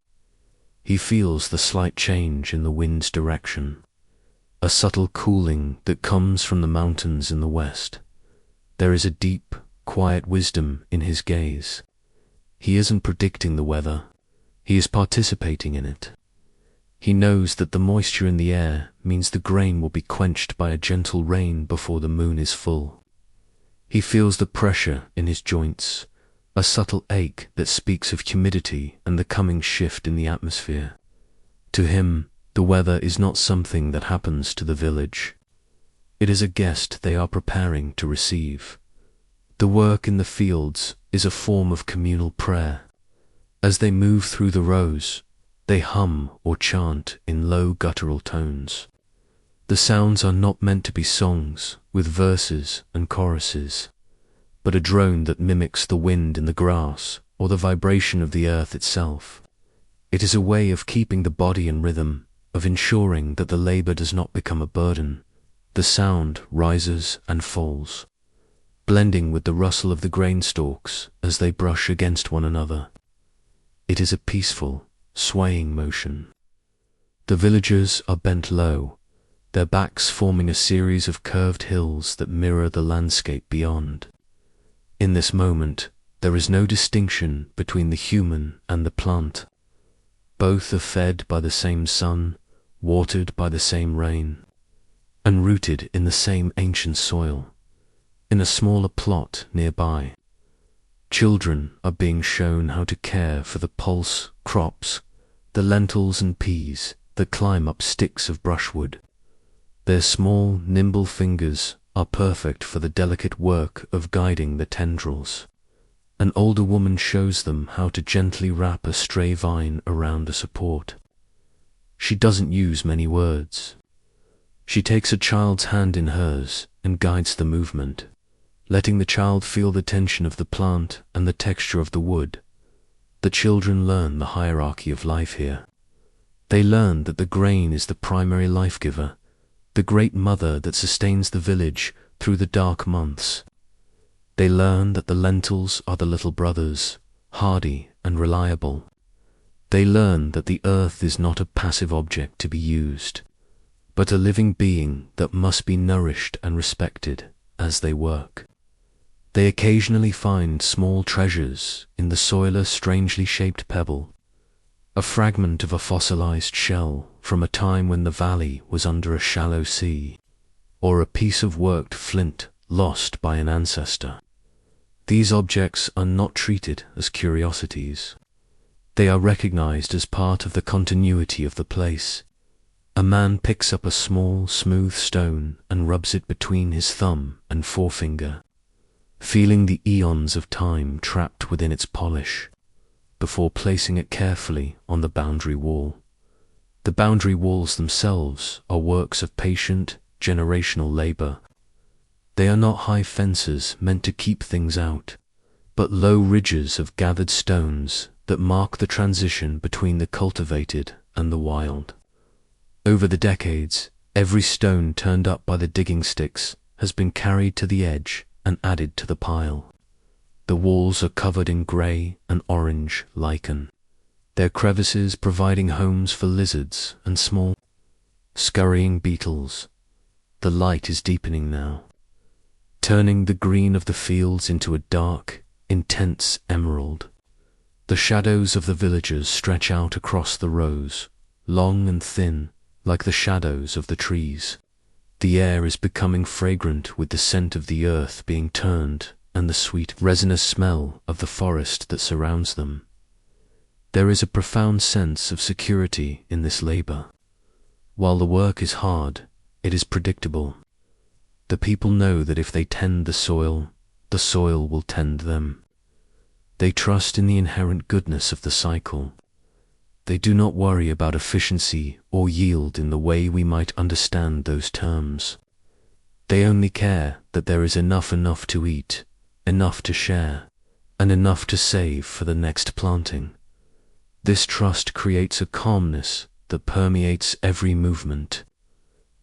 He feels the slight change in the wind's direction, a subtle cooling that comes from the mountains in the west. There is a deep, quiet wisdom in his gaze. He isn't predicting the weather, he is participating in it. He knows that the moisture in the air means the grain will be quenched by a gentle rain before the moon is full. He feels the pressure in his joints, a subtle ache that speaks of humidity and the coming shift in the atmosphere. To him, the weather is not something that happens to the village. It is a guest they are preparing to receive. The work in the fields is a form of communal prayer. As they move through the rows, they hum or chant in low guttural tones. The sounds are not meant to be songs with verses and choruses, but a drone that mimics the wind in the grass or the vibration of the earth itself. It is a way of keeping the body in rhythm, of ensuring that the labor does not become a burden. The sound rises and falls, blending with the rustle of the grain stalks as they brush against one another. It is a peaceful, swaying motion. The villagers are bent low, their backs forming a series of curved hills that mirror the landscape beyond. In this moment, there is no distinction between the human and the plant. Both are fed by the same sun, watered by the same rain, and rooted in the same ancient soil. In a smaller plot nearby, children are being shown how to care for the pulse crops, the lentils and peas that climb up sticks of brushwood. Their small, nimble fingers are perfect for the delicate work of guiding the tendrils. An older woman shows them how to gently wrap a stray vine around a support. She doesn't use many words. She takes a child's hand in hers and guides the movement, letting the child feel the tension of the plant and the texture of the wood. The children learn the hierarchy of life here. They learn that the grain is the primary life giver, the great mother that sustains the village through the dark months. They learn that the lentils are the little brothers, hardy and reliable. They learn that the earth is not a passive object to be used, but a living being that must be nourished and respected as they work. They occasionally find small treasures in the soil, a strangely shaped pebble, a fragment of a fossilized shell from a time when the valley was under a shallow sea, or a piece of worked flint lost by an ancestor. These objects are not treated as curiosities. They are recognized as part of the continuity of the place. A man picks up a small, smooth stone and rubs it between his thumb and forefinger, feeling the eons of time trapped within its polish, before placing it carefully on the boundary wall. The boundary walls themselves are works of patient, generational labor. They are not high fences meant to keep things out, but low ridges of gathered stones that mark the transition between the cultivated and the wild. Over the decades, every stone turned up by the digging sticks has been carried to the edge and added to the pile. The walls are covered in grey and orange lichen, their crevices providing homes for lizards and small, scurrying beetles. The light is deepening now, turning the green of the fields into a dark, intense emerald. The shadows of the villagers stretch out across the rows, long and thin, like the shadows of the trees. The air is becoming fragrant with the scent of the earth being turned and the sweet, resinous smell of the forest that surrounds them. There is a profound sense of security in this labor. While the work is hard, it is predictable. The people know that if they tend the soil will tend them. They trust in the inherent goodness of the cycle. They do not worry about efficiency or yield in the way we might understand those terms. They only care that there is enough to eat, enough to share, and enough to save for the next planting. This trust creates a calmness that permeates every movement.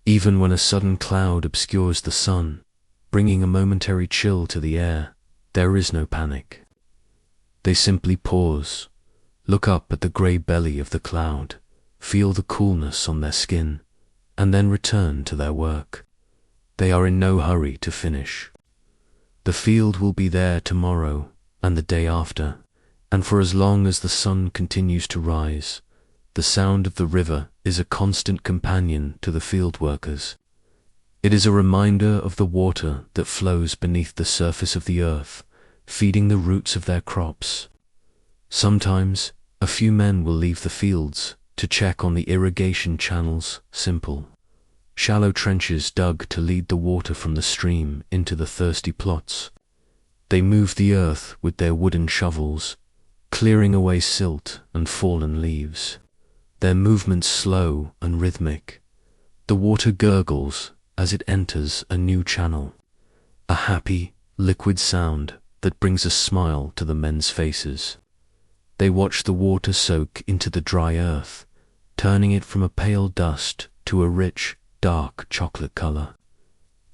Even when a sudden cloud obscures the sun, bringing a momentary chill to the air, there is no panic. They simply pause, look up at the grey belly of the cloud, feel the coolness on their skin, and then return to their work. They are in no hurry to finish. The field will be there tomorrow and the day after, and for as long as the sun continues to rise, the sound of the river is a constant companion to the field workers. It is a reminder of the water that flows beneath the surface of the earth, feeding the roots of their crops. Sometimes, a few men will leave the fields to check on the irrigation channels, simple, shallow trenches dug to lead the water from the stream into the thirsty plots. They move the earth with their wooden shovels, clearing away silt and fallen leaves. Their movements slow and rhythmic. The water gurgles as it enters a new channel, a happy, liquid sound that brings a smile to the men's faces. They watch the water soak into the dry earth, turning it from a pale dust to a rich, dark chocolate color.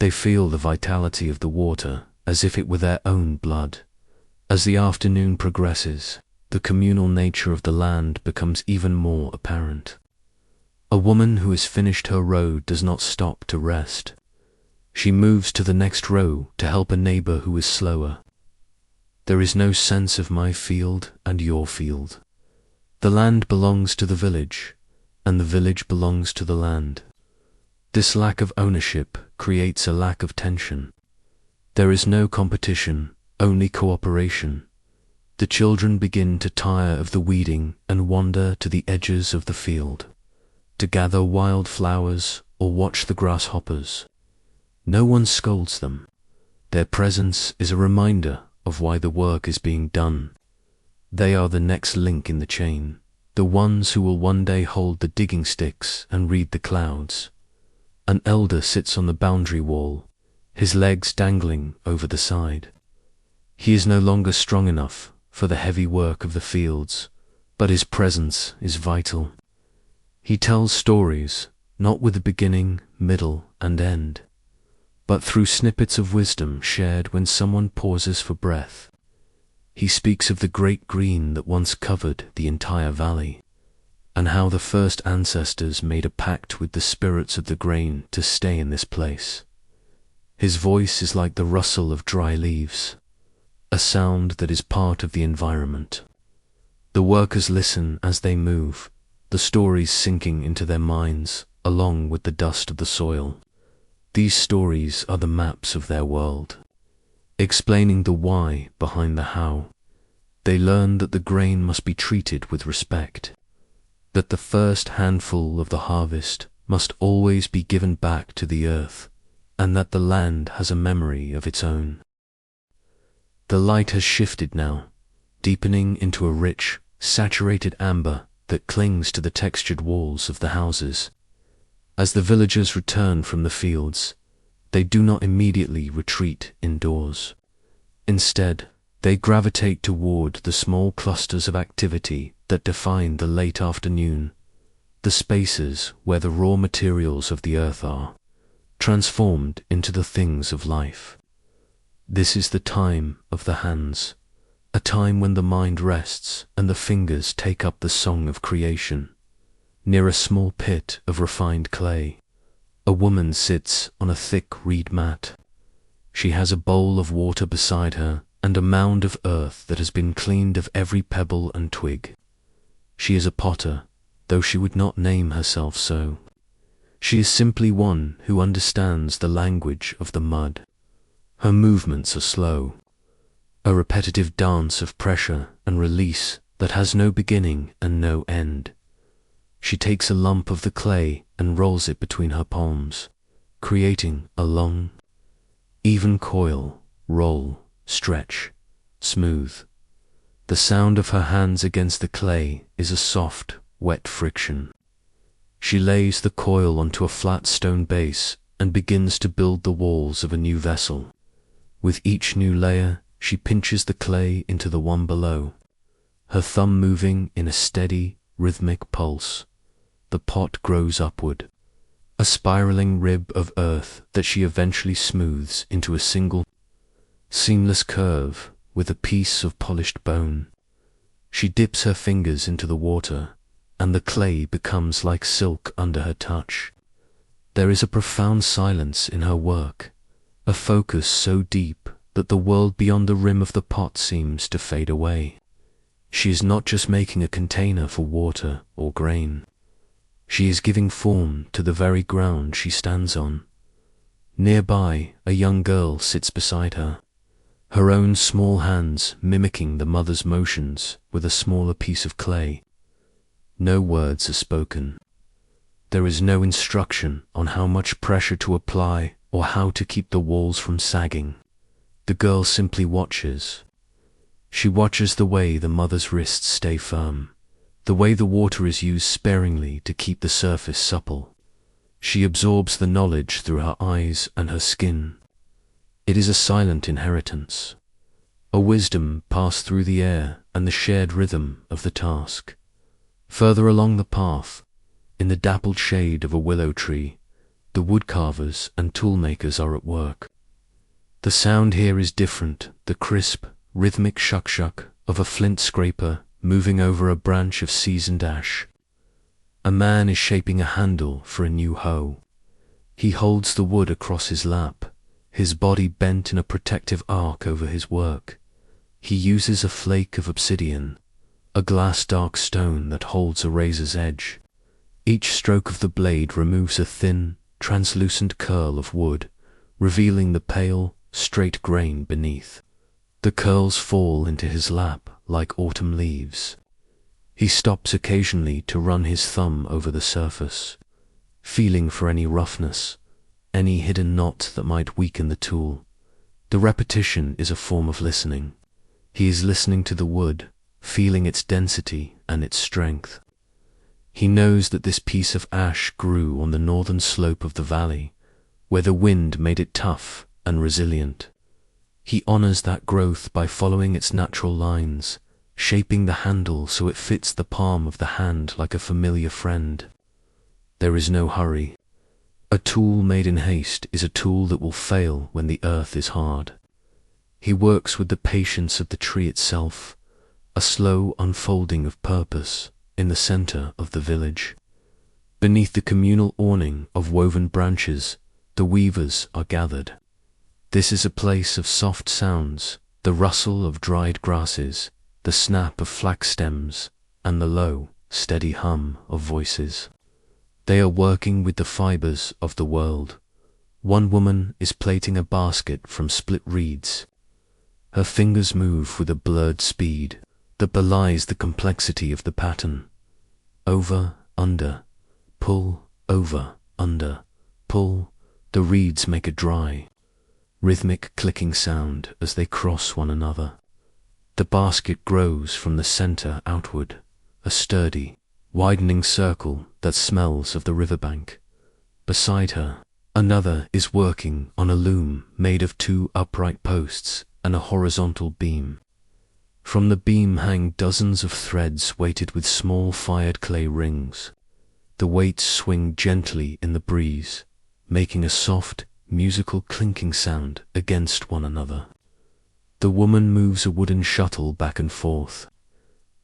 They feel the vitality of the water as if it were their own blood. As the afternoon progresses, the communal nature of the land becomes even more apparent. A woman who has finished her row does not stop to rest. She moves to the next row to help a neighbor who is slower. There is no sense of my field and your field. The land belongs to the village, and the village belongs to the land. This lack of ownership creates a lack of tension. There is no competition, only cooperation. The children begin to tire of the weeding and wander to the edges of the field, to gather wild flowers or watch the grasshoppers. No one scolds them. Their presence is a reminder of why the work is being done. They are the next link in the chain, the ones who will one day hold the digging sticks and read the clouds. An elder sits on the boundary wall, his legs dangling over the side. He is no longer strong enough for the heavy work of the fields, but his presence is vital. He tells stories, not with a beginning, middle, and end, but through snippets of wisdom shared when someone pauses for breath. He speaks of the great green that once covered the entire valley, and how the first ancestors made a pact with the spirits of the grain to stay in this place. His voice is like the rustle of dry leaves, a sound that is part of the environment. The workers listen as they move, the stories sinking into their minds along with the dust of the soil. These stories are the maps of their world, explaining the why behind the how. They learn that the grain must be treated with respect, that the first handful of the harvest must always be given back to the earth, and that the land has a memory of its own. The light has shifted now, deepening into a rich, saturated amber that clings to the textured walls of the houses. As the villagers return from the fields, they do not immediately retreat indoors. Instead, they gravitate toward the small clusters of activity that define the late afternoon, the spaces where the raw materials of the earth are, transformed into the things of life. This is the time of the hands, a time when the mind rests and the fingers take up the song of creation. Near a small pit of refined clay, a woman sits on a thick reed mat. She has a bowl of water beside her and a mound of earth that has been cleaned of every pebble and twig. She is a potter, though she would not name herself so. She is simply one who understands the language of the mud. Her movements are slow, a repetitive dance of pressure and release that has no beginning and no end. She takes a lump of the clay and rolls it between her palms, creating a long, even coil, roll, stretch, smooth. The sound of her hands against the clay is a soft, wet friction. She lays the coil onto a flat stone base and begins to build the walls of a new vessel. With each new layer, she pinches the clay into the one below, her thumb moving in a steady, rhythmic pulse. The pot grows upward, a spiraling rib of earth that she eventually smooths into a single, seamless curve with a piece of polished bone. She dips her fingers into the water, and the clay becomes like silk under her touch. There is a profound silence in her work, a focus so deep that the world beyond the rim of the pot seems to fade away. She is not just making a container for water or grain. She is giving form to the very ground she stands on. Nearby, a young girl sits beside her, her own small hands mimicking the mother's motions with a smaller piece of clay. No words are spoken. There is no instruction on how much pressure to apply or how to keep the walls from sagging. The girl simply watches. She watches the way the mother's wrists stay firm, the way the water is used sparingly to keep the surface supple. She absorbs the knowledge through her eyes and her skin. It is a silent inheritance, a wisdom passed through the air and the shared rhythm of the task. Further along the path, in the dappled shade of a willow tree, the woodcarvers and toolmakers are at work. The sound here is different, the crisp, rhythmic shuck-shuck of a flint scraper moving over a branch of seasoned ash. A man is shaping a handle for a new hoe. He holds the wood across his lap, his body bent in a protective arc over his work. He uses a flake of obsidian, a glass-dark stone that holds a razor's edge. Each stroke of the blade removes a thin, translucent curl of wood, revealing the pale, straight grain beneath. The curls fall into his lap like autumn leaves. He stops occasionally to run his thumb over the surface, feeling for any roughness, any hidden knot that might weaken the tool. The repetition is a form of listening. He is listening to the wood, feeling its density and its strength. He knows that this piece of ash grew on the northern slope of the valley, where the wind made it tough and resilient. He honors that growth by following its natural lines, shaping the handle so it fits the palm of the hand like a familiar friend. There is no hurry. A tool made in haste is a tool that will fail when the earth is hard. He works with the patience of the tree itself, a slow unfolding of purpose in the center of the village. Beneath the communal awning of woven branches, the weavers are gathered. This is a place of soft sounds, the rustle of dried grasses, the snap of flax stems, and the low, steady hum of voices. They are working with the fibers of the world. One woman is plaiting a basket from split reeds. Her fingers move with a blurred speed, that belies the complexity of the pattern. Over, under, pull, over, under, pull, the reeds make a dry, rhythmic clicking sound as they cross one another. The basket grows from the center outward, a sturdy, widening circle that smells of the riverbank. Beside her, another is working on a loom made of 2 upright posts and a horizontal beam. From the beam hang dozens of threads weighted with small fired clay rings. The weights swing gently in the breeze, making a soft, musical clinking sound against one another. The woman moves a wooden shuttle back and forth,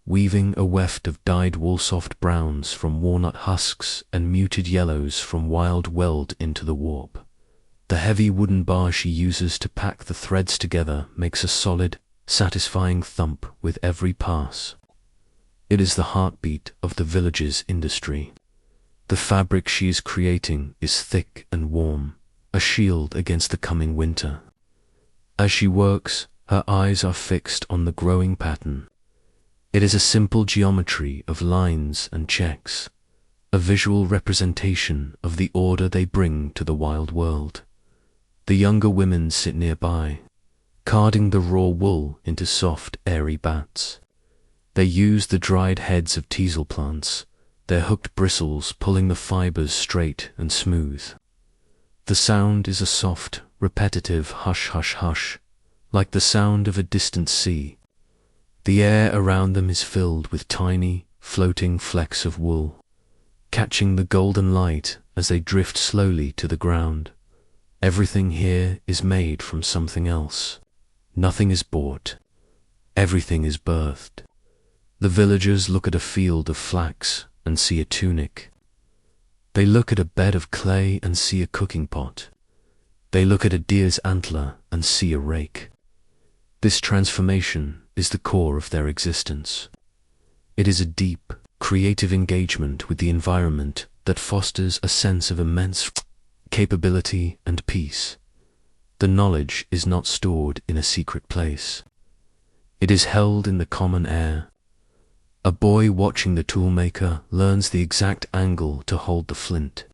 weaving a weft of dyed wool-soft browns from walnut husks and muted yellows from wild weld into the warp. The heavy wooden bar she uses to pack the threads together makes a solid, satisfying thump with every pass. It is the heartbeat of the village's industry. The fabric she is creating is thick and warm, a shield against the coming winter. As she works, her eyes are fixed on the growing pattern. It is a simple geometry of lines and checks, a visual representation of the order they bring to the wild world. The younger women sit nearby, carding the raw wool into soft, airy bats. They use the dried heads of teasel plants, their hooked bristles pulling the fibers straight and smooth. The sound is a soft, repetitive hush-hush-hush, like the sound of a distant sea. The air around them is filled with tiny, floating flecks of wool, catching the golden light as they drift slowly to the ground. Everything here is made from something else. Nothing is bought. Everything is birthed. The villagers look at a field of flax and see a tunic. They look at a bed of clay and see a cooking pot. They look at a deer's antler and see a rake. This transformation is the core of their existence. It is a deep, creative engagement with the environment that fosters a sense of immense capability and peace. The knowledge is not stored in a secret place. It is held in the common air. A boy watching the toolmaker learns the exact angle to hold the flint.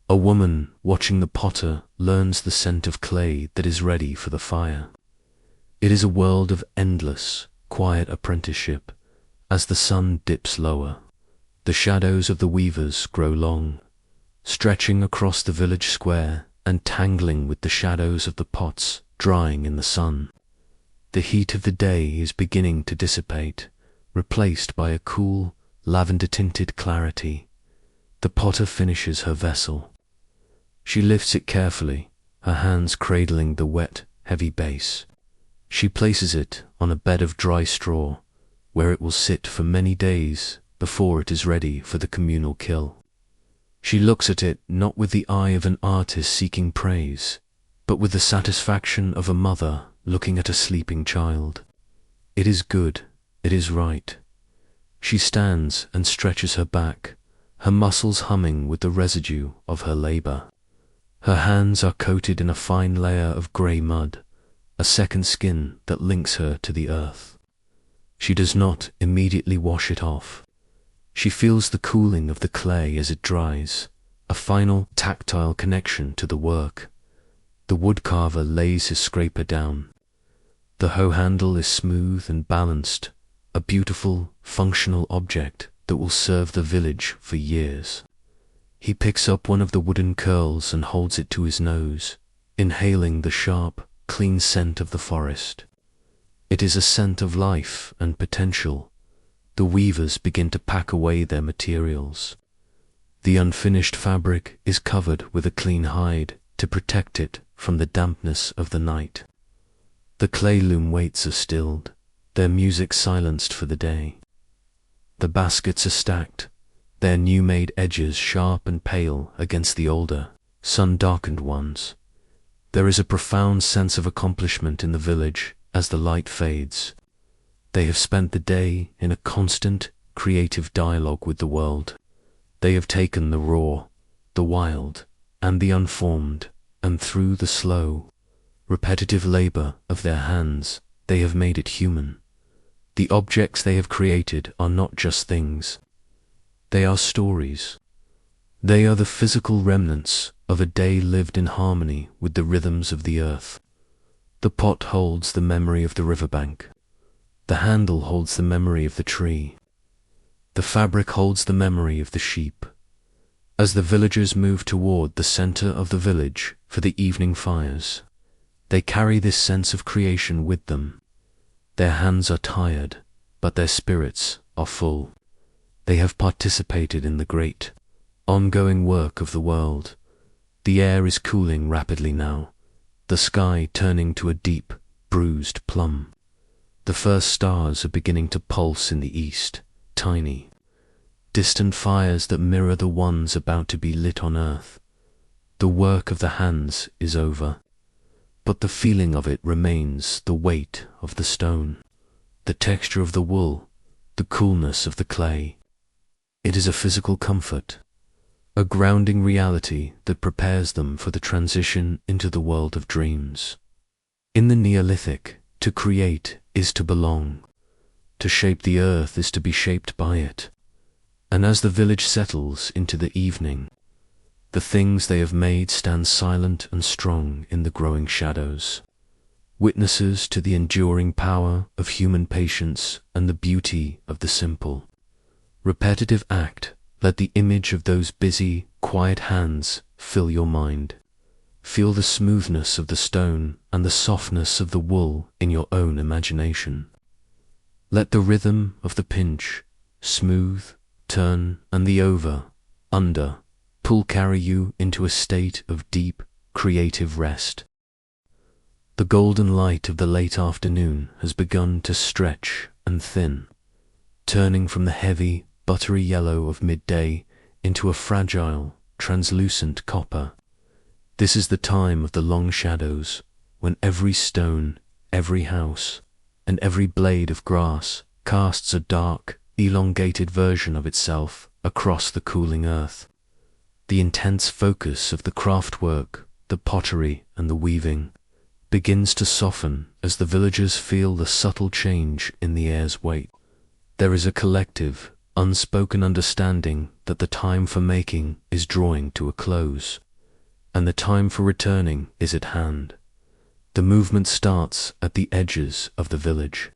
A woman watching the potter learns the scent of clay that is ready for the fire. It is a world of endless, quiet apprenticeship. As the sun dips lower, the shadows of the weavers grow long, stretching across the village square and tangling with the shadows of the pots drying in the sun. The heat of the day is beginning to dissipate, replaced by a cool, lavender-tinted clarity. The potter finishes her vessel. She lifts it carefully, her hands cradling the wet, heavy base. She places it on a bed of dry straw, where it will sit for many days before it is ready for the communal kill. She looks at it not with the eye of an artist seeking praise, but with the satisfaction of a mother looking at a sleeping child. It is good, it is right. She stands and stretches her back, her muscles humming with the residue of her labor. Her hands are coated in a fine layer of grey mud, a second skin that links her to the earth. She does not immediately wash it off. She feels the cooling of the clay as it dries, a final tactile connection to the work. The woodcarver lays his scraper down. The hoe handle is smooth and balanced, a beautiful, functional object that will serve the village for years. He picks up one of the wooden curls and holds it to his nose, inhaling the sharp, clean scent of the forest. It is a scent of life and potential. The weavers begin to pack away their materials. The unfinished fabric is covered with a clean hide to protect it from the dampness of the night. The clay loom weights are stilled, their music silenced for the day. The baskets are stacked, their new-made edges sharp and pale against the older, sun-darkened ones. There is a profound sense of accomplishment in the village as the light fades. They have spent the day in a constant, creative dialogue with the world. They have taken the raw, the wild, and the unformed, and through the slow, repetitive labor of their hands, they have made it human. The objects they have created are not just things. They are stories. They are the physical remnants of a day lived in harmony with the rhythms of the earth. The pot holds the memory of the riverbank. The handle holds the memory of the tree. The fabric holds the memory of the sheep. As the villagers move toward the center of the village for the evening fires, they carry this sense of creation with them. Their hands are tired, but their spirits are full. They have participated in the great, ongoing work of the world. The air is cooling rapidly now, the sky turning to a deep, bruised plum. The first stars are beginning to pulse in the east, tiny, distant fires that mirror the ones about to be lit on earth. The work of the hands is over, but the feeling of it remains: the weight of the stone, the texture of the wool, the coolness of the clay. It is a physical comfort, a grounding reality that prepares them for the transition into the world of dreams. In the Neolithic, to create is to belong. To shape the earth is to be shaped by it. And as the village settles into the evening, the things they have made stand silent and strong in the growing shadows, witnesses to the enduring power of human patience and the beauty of the simple, repetitive act. Let the image of those busy, quiet hands fill your mind. Feel the smoothness of the stone and the softness of the wool in your own imagination. Let the rhythm of the pinch, smooth, turn, and the over, under, pull carry you into a state of deep, creative rest. The golden light of the late afternoon has begun to stretch and thin, turning from the heavy, buttery yellow of midday into a fragile, translucent copper. This is the time of the long shadows, when every stone, every house, and every blade of grass casts a dark, elongated version of itself across the cooling earth. The intense focus of the craftwork, the pottery and the weaving, begins to soften as the villagers feel the subtle change in the air's weight. There is a collective, unspoken understanding that the time for making is drawing to a close, and the time for returning is at hand. The movement starts at the edges of the village.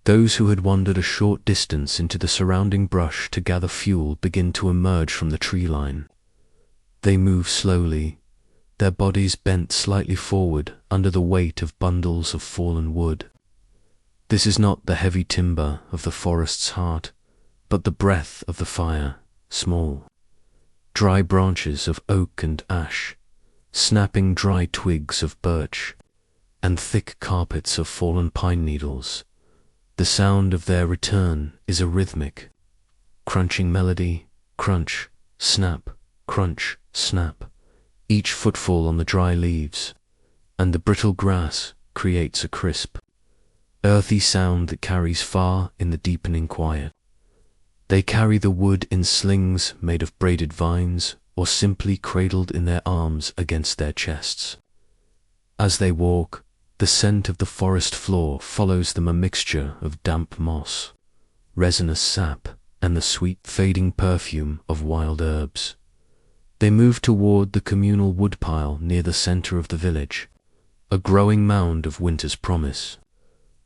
Those who had wandered a short distance into the surrounding brush to gather fuel begin to emerge from the tree line. They move slowly, their bodies bent slightly forward under the weight of bundles of fallen wood. This is not the heavy timber of the forest's heart, but the breath of the fire, small, dry branches of oak and ash, snapping dry twigs of birch, and thick carpets of fallen pine needles. The sound of their return is a rhythmic, crunching melody: crunch, snap, crunch, snap. Each footfall on the dry leaves and the brittle grass creates a crisp, earthy sound that carries far in the deepening quiet. They carry the wood in slings made of braided vines or simply cradled in their arms against their chests. As they walk, the scent of the forest floor follows them, a mixture of damp moss, resinous sap, and the sweet, fading perfume of wild herbs. They move toward the communal woodpile near the center of the village, a growing mound of winter's promise.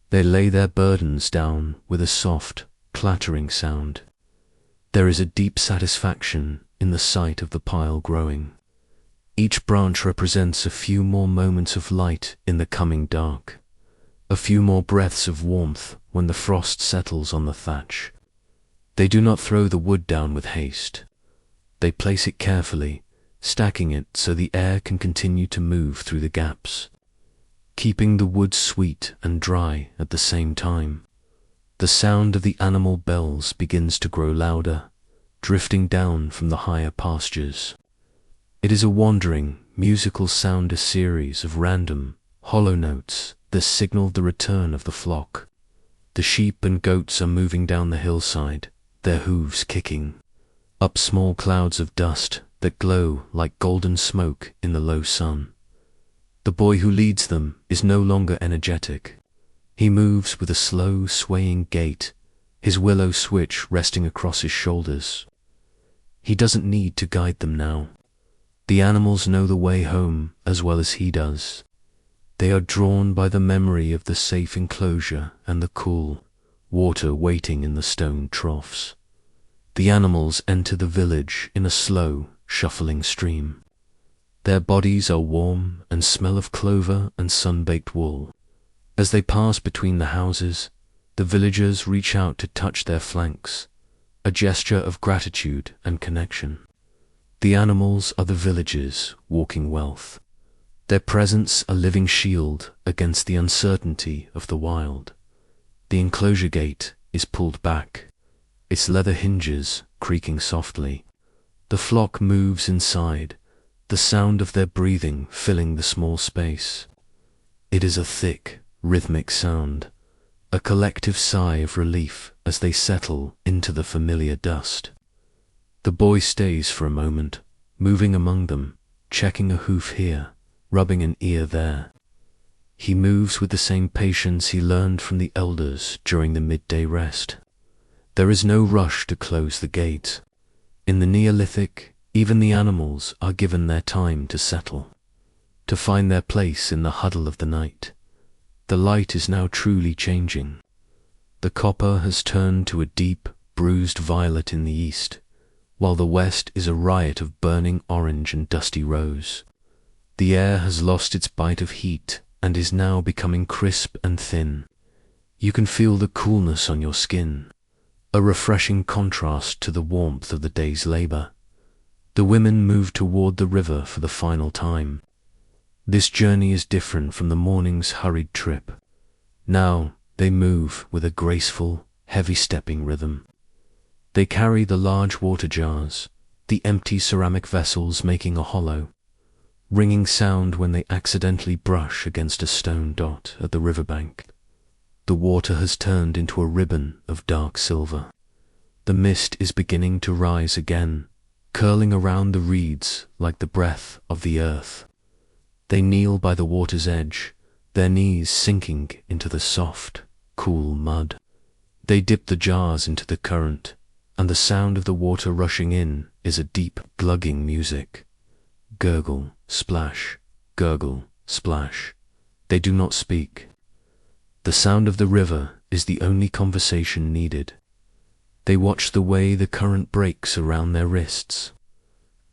They lay their burdens down with a soft, clattering sound. There is a deep satisfaction in the sight of the pile growing. Each branch represents a few more moments of light in the coming dark, a few more breaths of warmth when the frost settles on the thatch. They do not throw the wood down with haste. They place it carefully, stacking it so the air can continue to move through the gaps, keeping the wood sweet and dry at the same time. The sound of the animal bells begins to grow louder, drifting down from the higher pastures. It is a wandering, musical sound, a series of random, hollow notes that signal the return of the flock. The sheep and goats are moving down the hillside, their hooves kicking up small clouds of dust that glow like golden smoke in the low sun. The boy who leads them is no longer energetic. He moves with a slow, swaying gait, his willow switch resting across his shoulders. He doesn't need to guide them now. The animals know the way home as well as he does. They are drawn by the memory of the safe enclosure and the cool water waiting in the stone troughs. The animals enter the village in a slow, shuffling stream. Their bodies are warm and smell of clover and sun-baked wool. As they pass between the houses, the villagers reach out to touch their flanks, a gesture of gratitude and connection. The animals are the villagers walking wealth. Their presence a living shield against the uncertainty of the wild. The enclosure gate is pulled back, its leather hinges creaking softly. The flock moves inside, the sound of their breathing filling the small space. It is a thick, rhythmic sound, a collective sigh of relief as they settle into the familiar dust. The boy stays for a moment, moving among them, checking a hoof here, rubbing an ear there. He moves with the same patience he learned from the elders during the midday rest. There is no rush to close the gate. In the Neolithic, even the animals are given their time to settle, to find their place in the huddle of the night. The light is now truly changing. The copper has turned to a deep, bruised violet in the east, while the west is a riot of burning orange and dusty rose. The air has lost its bite of heat and is now becoming crisp and thin. You can feel the coolness on your skin, a refreshing contrast to the warmth of the day's labor. The women move toward the river for the final time. This journey is different from the morning's hurried trip. Now they move with a graceful, heavy-stepping rhythm. They carry the large water jars, the empty ceramic vessels making a hollow, ringing sound when they accidentally brush against a stone dot at the riverbank. The water has turned into a ribbon of dark silver. The mist is beginning to rise again, curling around the reeds like the breath of the earth. They kneel by the water's edge, their knees sinking into the soft, cool mud. They dip the jars into the current, and the sound of the water rushing in is a deep, glugging music. Gurgle, splash, gurgle, splash. They do not speak. The sound of the river is the only conversation needed. They watch the way the current breaks around their wrists,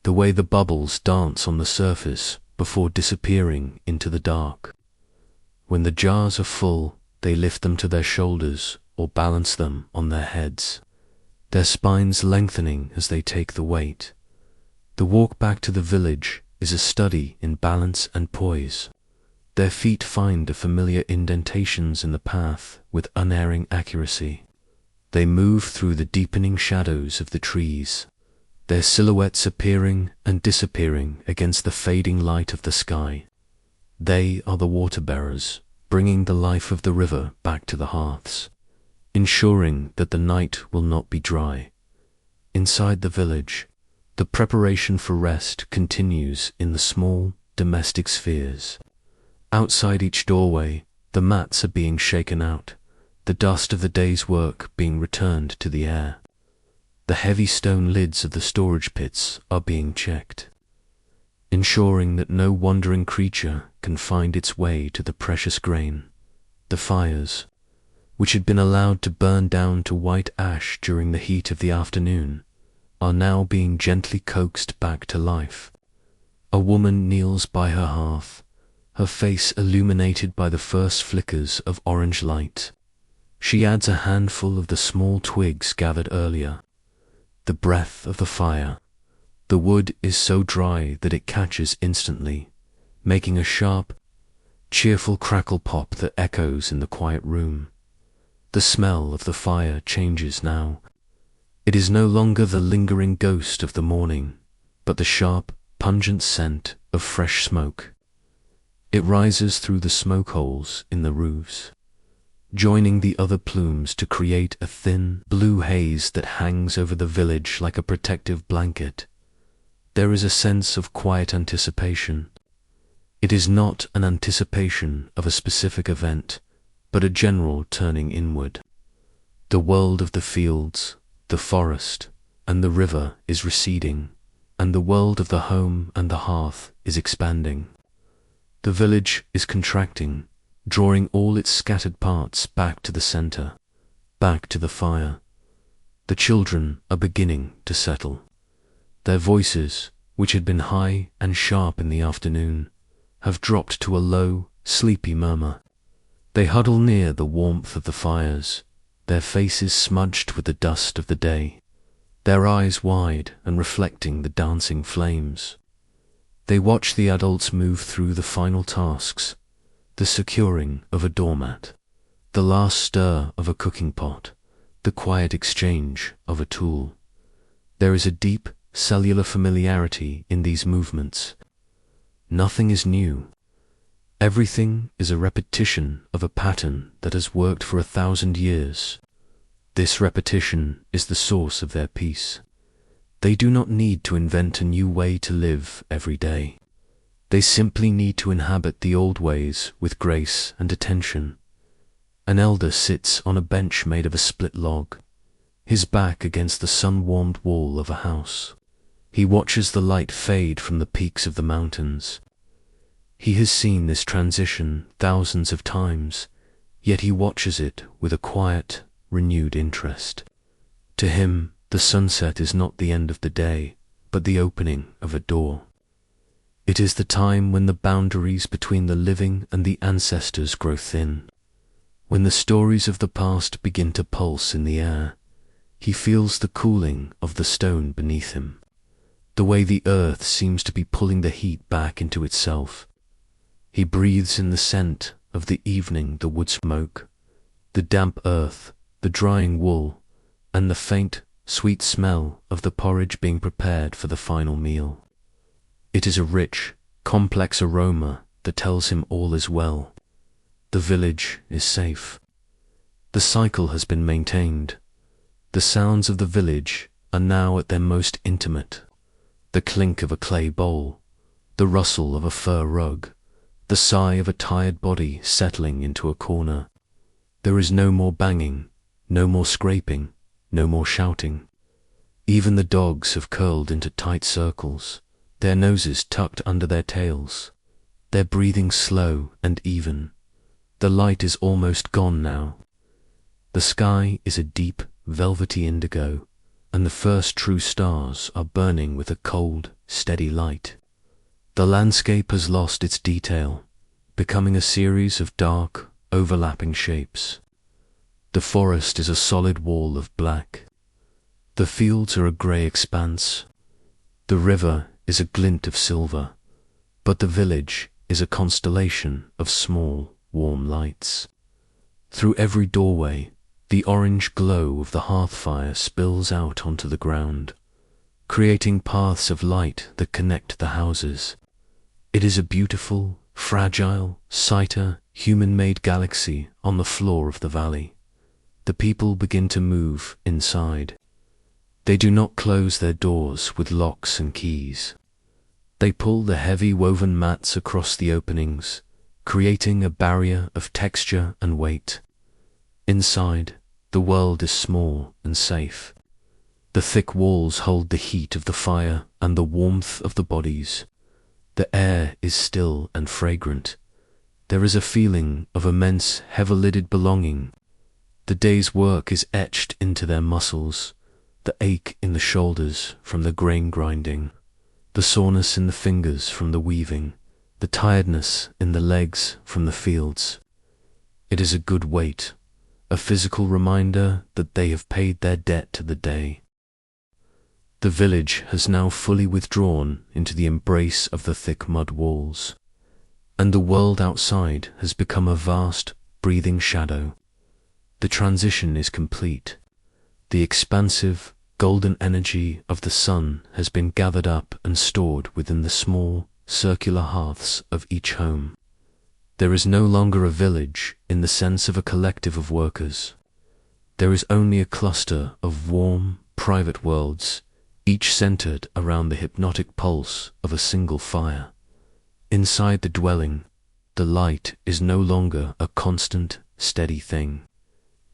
the way the bubbles dance on the surface before disappearing into the dark. When the jars are full, they lift them to their shoulders or balance them on their heads, their spines lengthening as they take the weight. The walk back to the village is a study in balance and poise. Their feet find the familiar indentations in the path with unerring accuracy. They move through the deepening shadows of the trees, their silhouettes appearing and disappearing against the fading light of the sky. They are the water bearers, bringing the life of the river back to the hearths, ensuring that the night will not be dry. Inside the village, the preparation for rest continues in the small, domestic spheres. Outside each doorway, the mats are being shaken out, the dust of the day's work being returned to the air. The heavy stone lids of the storage pits are being checked, ensuring that no wandering creature can find its way to the precious grain. The fires, which had been allowed to burn down to white ash during the heat of the afternoon, are now being gently coaxed back to life. A woman kneels by her hearth, her face illuminated by the first flickers of orange light. She adds a handful of the small twigs gathered earlier. The breath of the fire. The wood is so dry that it catches instantly, making a sharp, cheerful crackle pop that echoes in the quiet room. The smell of the fire changes now. It is no longer the lingering ghost of the morning, but the sharp, pungent scent of fresh smoke. It rises through the smoke holes in the roofs, joining the other plumes to create a thin, blue haze that hangs over the village like a protective blanket. There is a sense of quiet anticipation. It is not an anticipation of a specific event, but a general turning inward. The world of the fields, the forest, and the river is receding, and the world of the home and the hearth is expanding. The village is contracting, drawing all its scattered parts back to the center, back to the fire. The children are beginning to settle. Their voices, which had been high and sharp in the afternoon, have dropped to a low, sleepy murmur. They huddle near the warmth of the fires, their faces smudged with the dust of the day, their eyes wide and reflecting the dancing flames. They watch the adults move through the final tasks, the securing of a doormat, the last stir of a cooking pot, the quiet exchange of a tool. There is a deep, cellular familiarity in these movements. Nothing is new. Everything is a repetition of a pattern that has worked for 1,000 years. This repetition is the source of their peace. They do not need to invent a new way to live every day. They simply need to inhabit the old ways with grace and attention. An elder sits on a bench made of a split log, his back against the sun-warmed wall of a house. He watches the light fade from the peaks of the mountains. He has seen this transition thousands of times, yet he watches it with a quiet, renewed interest. To him, the sunset is not the end of the day, but the opening of a door. It is the time when the boundaries between the living and the ancestors grow thin, when the stories of the past begin to pulse in the air. He feels the cooling of the stone beneath him, the way the earth seems to be pulling the heat back into itself. He breathes in the scent of the evening, the wood smoke, the damp earth, the drying wool, and the faint, sweet smell of the porridge being prepared for the final meal. It is a rich, complex aroma that tells him all is well. The village is safe. The cycle has been maintained. The sounds of the village are now at their most intimate. The clink of a clay bowl, the rustle of a fur rug, the sigh of a tired body settling into a corner. There is no more banging, no more scraping, no more shouting. Even the dogs have curled into tight circles, their noses tucked under their tails, their breathing slow and even. The light is almost gone now. The sky is a deep, velvety indigo, and the first true stars are burning with a cold, steady light. The landscape has lost its detail, becoming a series of dark, overlapping shapes. The forest is a solid wall of black. The fields are a grey expanse. The river is a glint of silver, but the village is a constellation of small, warm lights. Through every doorway, the orange glow of the hearth fire spills out onto the ground, creating paths of light that connect the houses. It is a beautiful, fragile, Saita, human-made galaxy on the floor of the valley. The people begin to move inside. They do not close their doors with locks and keys. They pull the heavy woven mats across the openings, creating a barrier of texture and weight. Inside, the world is small and safe. The thick walls hold the heat of the fire and the warmth of the bodies. The air is still and fragrant. There is a feeling of immense, heavy-lidded belonging. The day's work is etched into their muscles, the ache in the shoulders from the grain grinding, the soreness in the fingers from the weaving, the tiredness in the legs from the fields. It is a good weight, a physical reminder that they have paid their debt to the day. The village has now fully withdrawn into the embrace of the thick mud walls, and the world outside has become a vast, breathing shadow. The transition is complete. The expansive, golden energy of the sun has been gathered up and stored within the small, circular hearths of each home. There is no longer a village in the sense of a collective of workers. There is only a cluster of warm, private worlds, each centered around the hypnotic pulse of a single fire. Inside the dwelling, the light is no longer a constant, steady thing.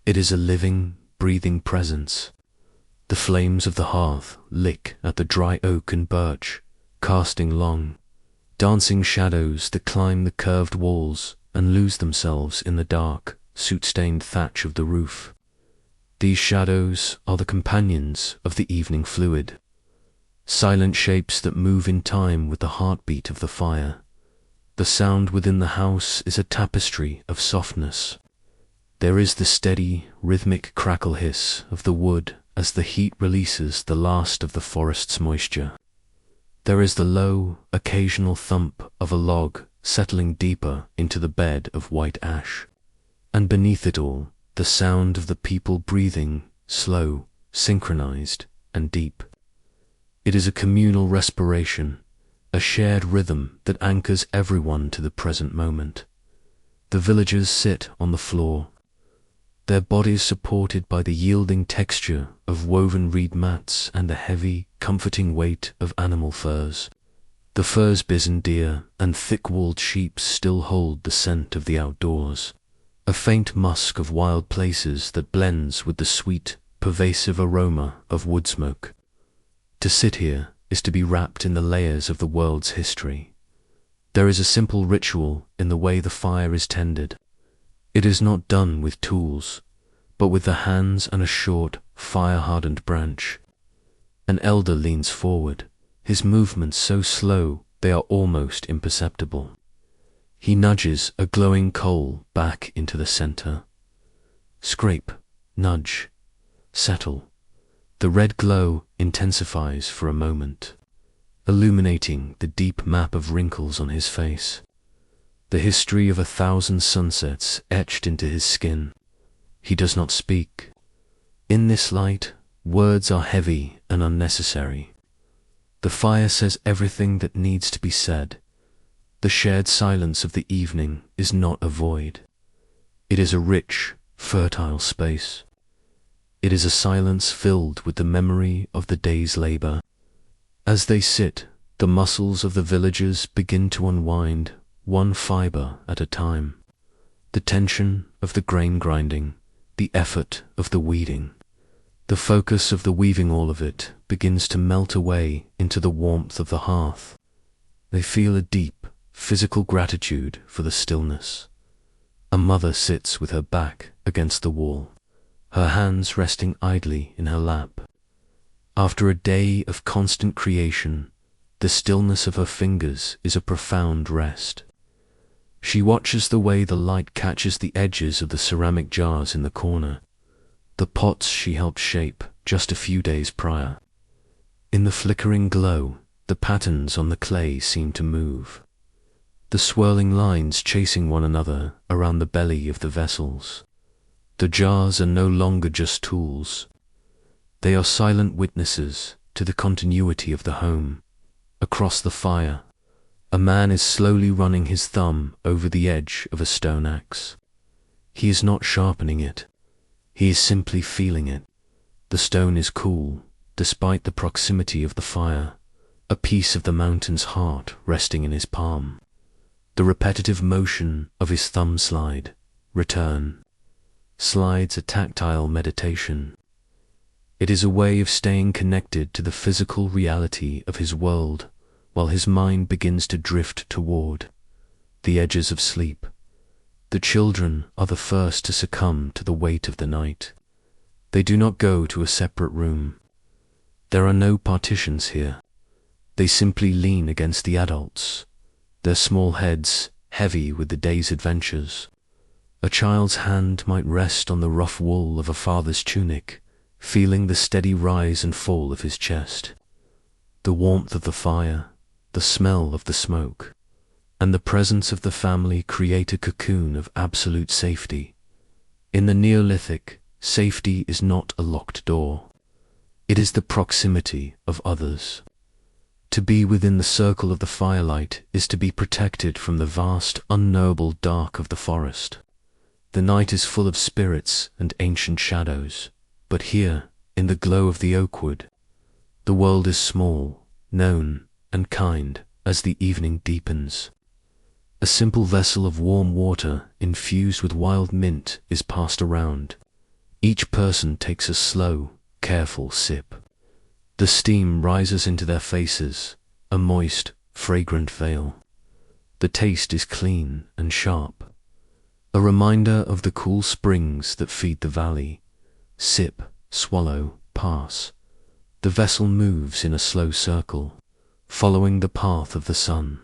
It is a living, breathing presence. The flames of the hearth lick at the dry oak and birch, casting long, dancing shadows that climb the curved walls and lose themselves in the dark, soot-stained thatch of the roof. These shadows are the companions of the evening fluid, silent shapes that move in time with the heartbeat of the fire. The sound within the house is a tapestry of softness. There is the steady, rhythmic crackle hiss of the wood as the heat releases the last of the forest's moisture. There is the low, occasional thump of a log settling deeper into the bed of white ash. And beneath it all, the sound of the people breathing, slow, synchronized, and deep. It is a communal respiration, a shared rhythm that anchors everyone to the present moment. The villagers sit on the floor, their bodies supported by the yielding texture of woven reed mats and the heavy, comforting weight of animal furs. The furs bison deer and thick-walled sheep still hold the scent of the outdoors, a faint musk of wild places that blends with the sweet, pervasive aroma of wood smoke. To sit here is to be wrapped in the layers of the world's history. There is a simple ritual in the way the fire is tended. It is not done with tools, but with the hands and a short, fire-hardened branch. An elder leans forward, his movements so slow they are almost imperceptible. He nudges a glowing coal back into the center. Scrape, nudge, settle. The red glow intensifies for a moment, illuminating the deep map of wrinkles on his face, the history of 1,000 sunsets etched into his skin. He does not speak. In this light, words are heavy and unnecessary. The fire says everything that needs to be said. The shared silence of the evening is not a void. It is a rich, fertile space. It is a silence filled with the memory of the day's labor. As they sit, the muscles of the villagers begin to unwind, one fiber at a time. The tension of the grain grinding, the effort of the weeding, the focus of the weaving, all of it begins to melt away into the warmth of the hearth. They feel a deep, physical gratitude for the stillness. A mother sits with her back against the wall, her hands resting idly in her lap. After a day of constant creation, the stillness of her fingers is a profound rest. She watches the way the light catches the edges of the ceramic jars in the corner, the pots she helped shape just a few days prior. In the flickering glow, the patterns on the clay seem to move, the swirling lines chasing one another around the belly of the vessels. The jars are no longer just tools. They are silent witnesses to the continuity of the home. Across the fire, a man is slowly running his thumb over the edge of a stone axe. He is not sharpening it. He is simply feeling it. The stone is cool, despite the proximity of the fire, a piece of the mountain's heart resting in his palm. The repetitive motion of his thumb slide, return, slides a tactile meditation. It is a way of staying connected to the physical reality of his world while his mind begins to drift toward the edges of sleep. The children are the first to succumb to the weight of the night. They do not go to a separate room. There are no partitions here. They simply lean against the adults, their small heads heavy with the day's adventures. A child's hand might rest on the rough wool of a father's tunic, feeling the steady rise and fall of his chest. The warmth of the fire, the smell of the smoke, and the presence of the family create a cocoon of absolute safety. In the Neolithic, safety is not a locked door. It is the proximity of others. To be within the circle of the firelight is to be protected from the vast, unknowable dark of the forest. The night is full of spirits and ancient shadows, but here, in the glow of the oak wood, the world is small, known, and kind as the evening deepens. A simple vessel of warm water infused with wild mint is passed around. Each person takes a slow, careful sip. The steam rises into their faces, a moist, fragrant veil. The taste is clean and sharp, a reminder of the cool springs that feed the valley. Sip, swallow, pass. The vessel moves in a slow circle, following the path of the sun.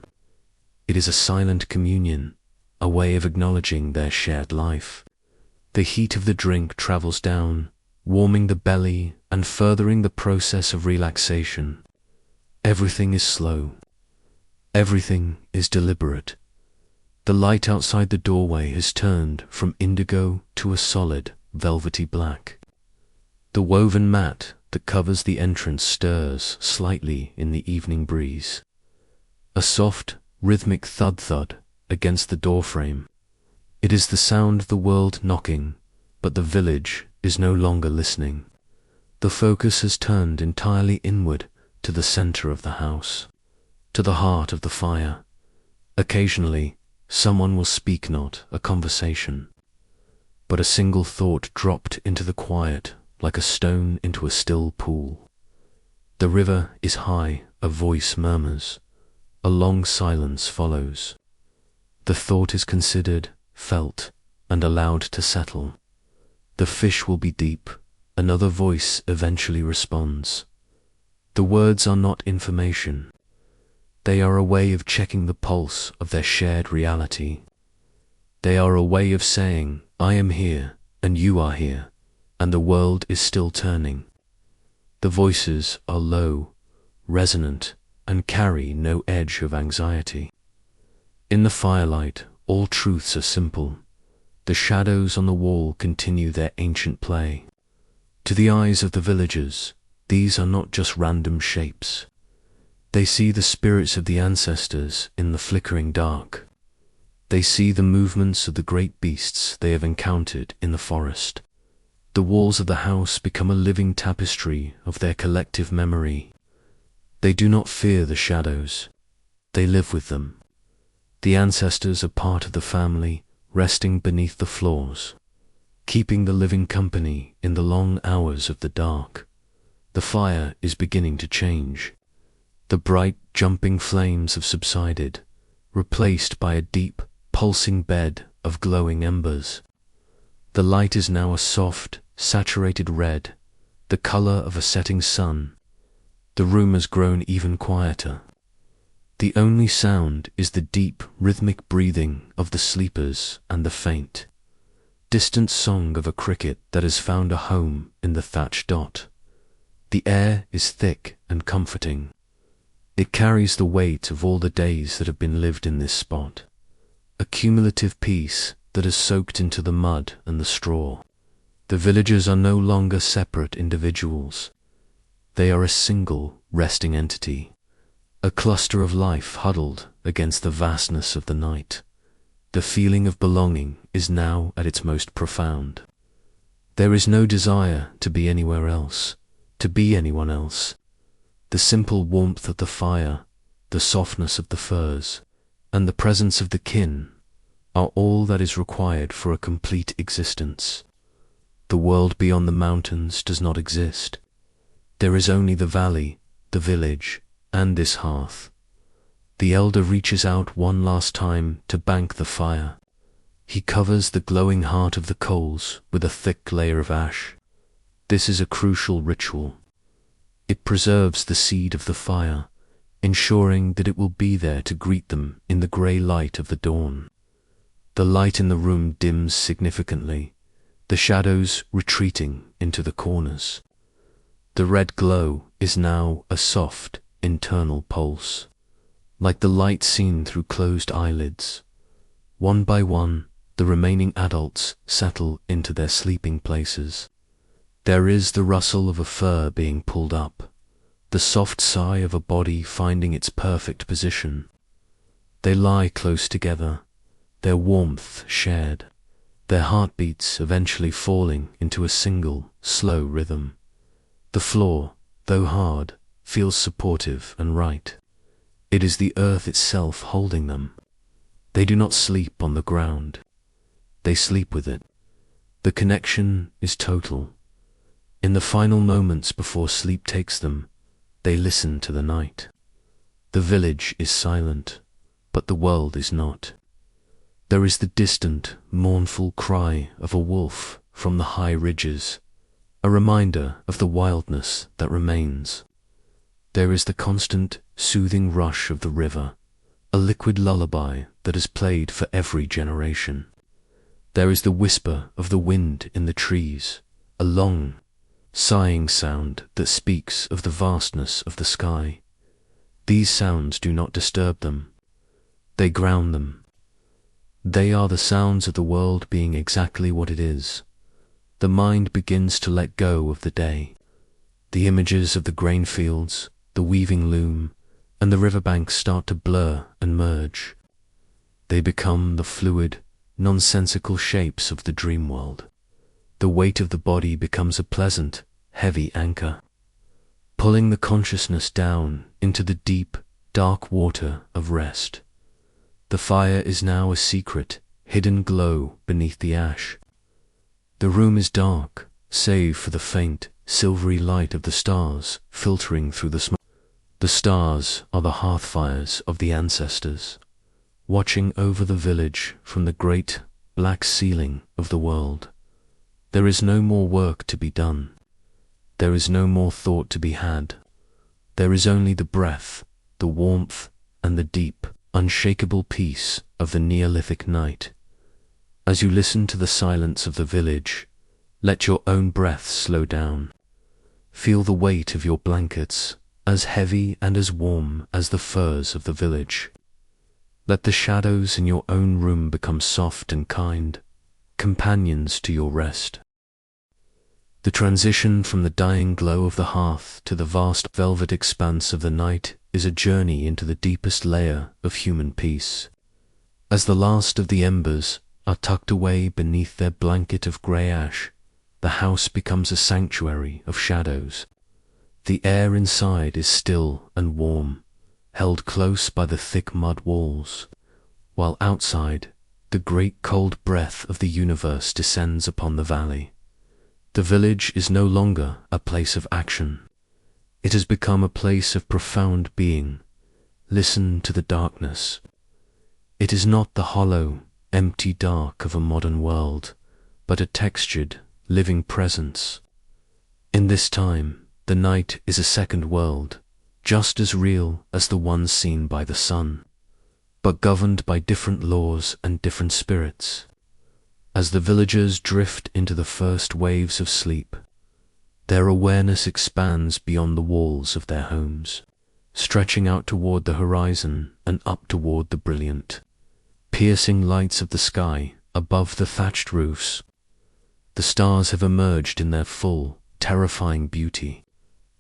It is a silent communion, a way of acknowledging their shared life. The heat of the drink travels down, warming the belly and furthering the process of relaxation. Everything is slow. Everything is deliberate. The light outside the doorway has turned from indigo to a solid, velvety black. The woven mat that covers the entrance stirs slightly in the evening breeze. A soft, rhythmic thud-thud against the doorframe. It is the sound of the world knocking, but the village is no longer listening. The focus has turned entirely inward to the center of the house, to the heart of the fire. Occasionally, someone will speak, not a conversation, but a single thought dropped into the quiet like a stone into a still pool. The river is high, a voice murmurs. A long silence follows. The thought is considered, felt, and allowed to settle. The fish will be deep. Another voice eventually responds. The words are not information. They are a way of checking the pulse of their shared reality. They are a way of saying, I am here, and you are here, and the world is still turning. The voices are low, resonant, and carry no edge of anxiety. In the firelight, all truths are simple. The shadows on the wall continue their ancient play. To the eyes of the villagers, these are not just random shapes. They see the spirits of the ancestors in the flickering dark. They see the movements of the great beasts they have encountered in the forest. The walls of the house become a living tapestry of their collective memory. They do not fear the shadows. They live with them. The ancestors are part of the family, resting beneath the floors, keeping the living company in the long hours of the dark. The fire is beginning to change. The bright, jumping flames have subsided, replaced by a deep, pulsing bed of glowing embers. The light is now a soft, saturated red, the color of a setting sun. The room has grown even quieter. The only sound is the deep, rhythmic breathing of the sleepers and the faint, distant song of a cricket that has found a home in the thatched dot. The air is thick and comforting. It carries the weight of all the days that have been lived in this spot, a cumulative peace that has soaked into the mud and the straw. The villagers are no longer separate individuals. They are a single, resting entity, a cluster of life huddled against the vastness of the night. The feeling of belonging is now at its most profound. There is no desire to be anywhere else, to be anyone else. The simple warmth of the fire, the softness of the furs, and the presence of the kin are all that is required for a complete existence. The world beyond the mountains does not exist. There is only the valley, the village, and this hearth. The elder reaches out one last time to bank the fire. He covers the glowing heart of the coals with a thick layer of ash. This is a crucial ritual. It preserves the seed of the fire, ensuring that it will be there to greet them in the grey light of the dawn. The light in the room dims significantly, the shadows retreating into the corners. The red glow is now a soft, internal pulse, like the light seen through closed eyelids. One by one, the remaining adults settle into their sleeping places. There is the rustle of a fur being pulled up, the soft sigh of a body finding its perfect position. They lie close together, their warmth shared, their heartbeats eventually falling into a single, slow rhythm. The floor, though hard, feels supportive and right. It is the earth itself holding them. They do not sleep on the ground. They sleep with it. The connection is total. In the final moments before sleep takes them, they listen to the night. The village is silent, but the world is not. There is the distant, mournful cry of a wolf from the high ridges, a reminder of the wildness that remains. There is the constant, soothing rush of the river, a liquid lullaby that is played for every generation. There is the whisper of the wind in the trees, a long, sighing sound that speaks of the vastness of the sky. These sounds do not disturb them. They ground them. They are the sounds of the world being exactly what it is. The mind begins to let go of the day. The images of the grain fields, the weaving loom, and the riverbanks start to blur and merge. They become the fluid, nonsensical shapes of the dream world. The weight of the body becomes a pleasant, heavy anchor, pulling the consciousness down into the deep, dark water of rest. The fire is now a secret, hidden glow beneath the ash. The room is dark, save for the faint, silvery light of the stars filtering through the smoke. The stars are the hearth fires of the ancestors, watching over the village from the great, black ceiling of the world. There is no more work to be done. There is no more thought to be had. There is only the breath, the warmth, and the deep, unshakable peace of the Neolithic night. As you listen to the silence of the village, let your own breath slow down. Feel the weight of your blankets, as heavy and as warm as the furs of the village. Let the shadows in your own room become soft and kind, companions to your rest. The transition from the dying glow of the hearth to the vast velvet expanse of the night is a journey into the deepest layer of human peace. As the last of the embers are tucked away beneath their blanket of grey ash, the house becomes a sanctuary of shadows. The air inside is still and warm, held close by the thick mud walls, while outside, the great cold breath of the universe descends upon the valley. The village is no longer a place of action. It has become a place of profound being. Listen to the darkness. It is not the hollow, empty dark of a modern world, but a textured, living presence. In this time, the night is a second world, just as real as the one seen by the sun, but governed by different laws and different spirits. As the villagers drift into the first waves of sleep, their awareness expands beyond the walls of their homes, stretching out toward the horizon and up toward the brilliant, piercing lights of the sky above the thatched roofs. The stars have emerged in their full, terrifying beauty.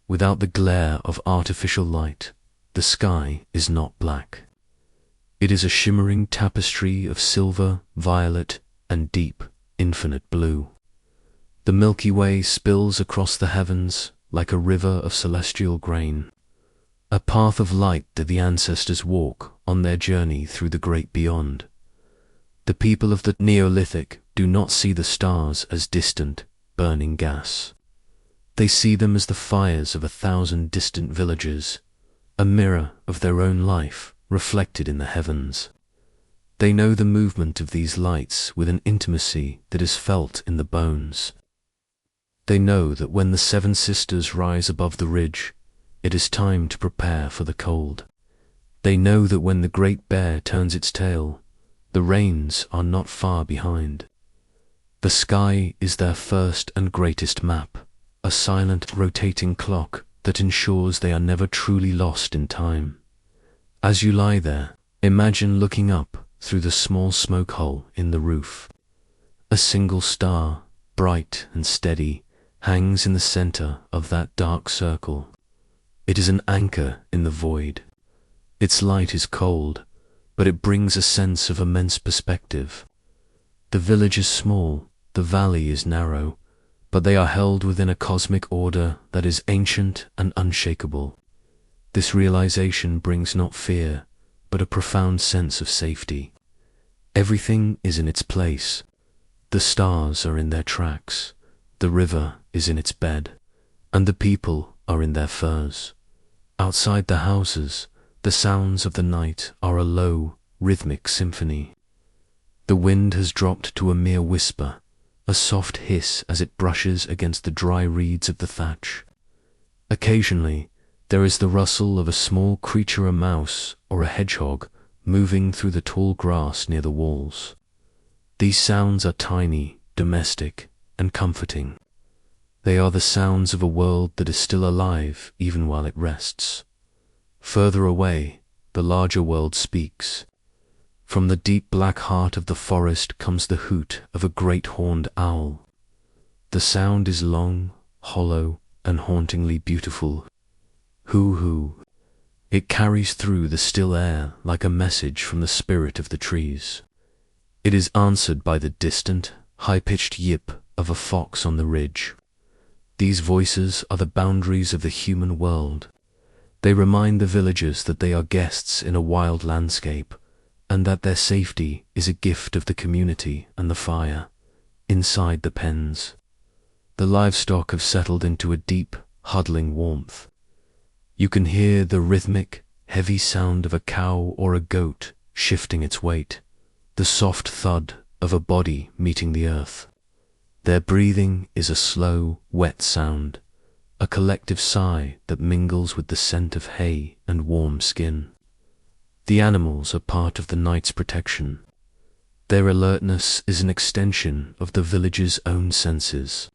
Without the glare of artificial light, the sky is not black. It is a shimmering tapestry of silver, violet, and deep, infinite blue. The Milky Way spills across the heavens like a river of celestial grain, a path of light that the ancestors walk on their journey through the great beyond. The people of the Neolithic do not see the stars as distant, burning gas. They see them as the fires of 1,000 distant villages, a mirror of their own life reflected in the heavens. They know the movement of these lights with an intimacy that is felt in the bones. They know that when the 7 sisters rise above the ridge, it is time to prepare for the cold. They know that when the great bear turns its tail, the rains are not far behind. The sky is their first and greatest map, a silent rotating clock that ensures they are never truly lost in time. As you lie there, imagine looking up through the small smoke hole in the roof. A single star, bright and steady, hangs in the center of that dark circle. It is an anchor in the void. Its light is cold, but it brings a sense of immense perspective. The village is small, the valley is narrow, but they are held within a cosmic order that is ancient and unshakable. This realization brings not fear, but a profound sense of safety. Everything is in its place. The stars are in their tracks, the river is in its bed, and the people are in their furs. Outside the houses, the sounds of the night are a low, rhythmic symphony. The wind has dropped to a mere whisper, a soft hiss as it brushes against the dry reeds of the thatch. Occasionally, there is the rustle of a small creature, a mouse or a hedgehog, moving through the tall grass near the walls. These sounds are tiny, domestic, and comforting. They are the sounds of a world that is still alive even while it rests. Further away, the larger world speaks. From the deep black heart of the forest comes the hoot of a great horned owl. The sound is long, hollow, and hauntingly beautiful. Hoo-hoo. It carries through the still air like a message from the spirit of the trees. It is answered by the distant, high-pitched yip of a fox on the ridge. These voices are the boundaries of the human world. They remind the villagers that they are guests in a wild landscape, and that their safety is a gift of the community and the fire. Inside the pens, the livestock have settled into a deep, huddling warmth. You can hear the rhythmic, heavy sound of a cow or a goat shifting its weight, the soft thud of a body meeting the earth. Their breathing is a slow, wet sound, a collective sigh that mingles with the scent of hay and warm skin. The animals are part of the night's protection. Their alertness is an extension of the village's own senses.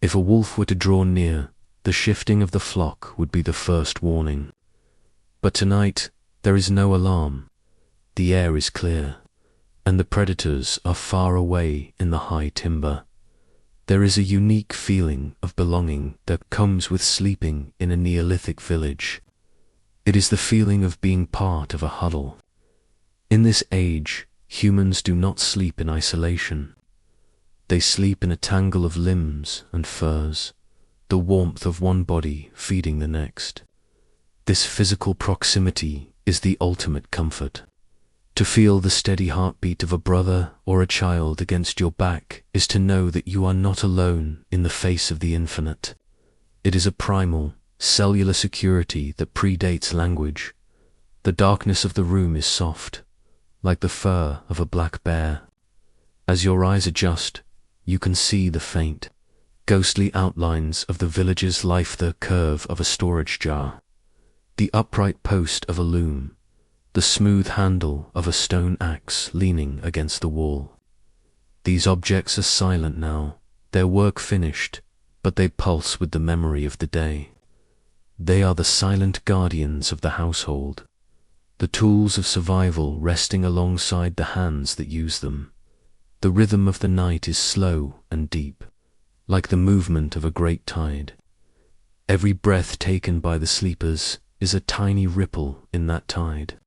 If a wolf were to draw near, the shifting of the flock would be the first warning. But tonight there is no alarm. The air is clear, and the predators are far away in the high timber. There is a unique feeling of belonging that comes with sleeping in a Neolithic village. It is the feeling of being part of a huddle. In this age, humans do not sleep in isolation. They sleep in a tangle of limbs and furs, the warmth of one body feeding the next. This physical proximity is the ultimate comfort. To feel the steady heartbeat of a brother or a child against your back is to know that you are not alone in the face of the infinite. It is a primal, cellular security that predates language. The darkness of the room is soft, like the fur of a black bear. As your eyes adjust, you can see the faint, ghostly outlines of the village's life, the curve of a storage jar, the upright post of a loom, the smooth handle of a stone axe leaning against the wall. These objects are silent now, their work finished, but they pulse with the memory of the day. They are the silent guardians of the household, the tools of survival resting alongside the hands that use them. The rhythm of the night is slow and deep, like the movement of a great tide. Every breath taken by the sleepers is a tiny ripple in that tide.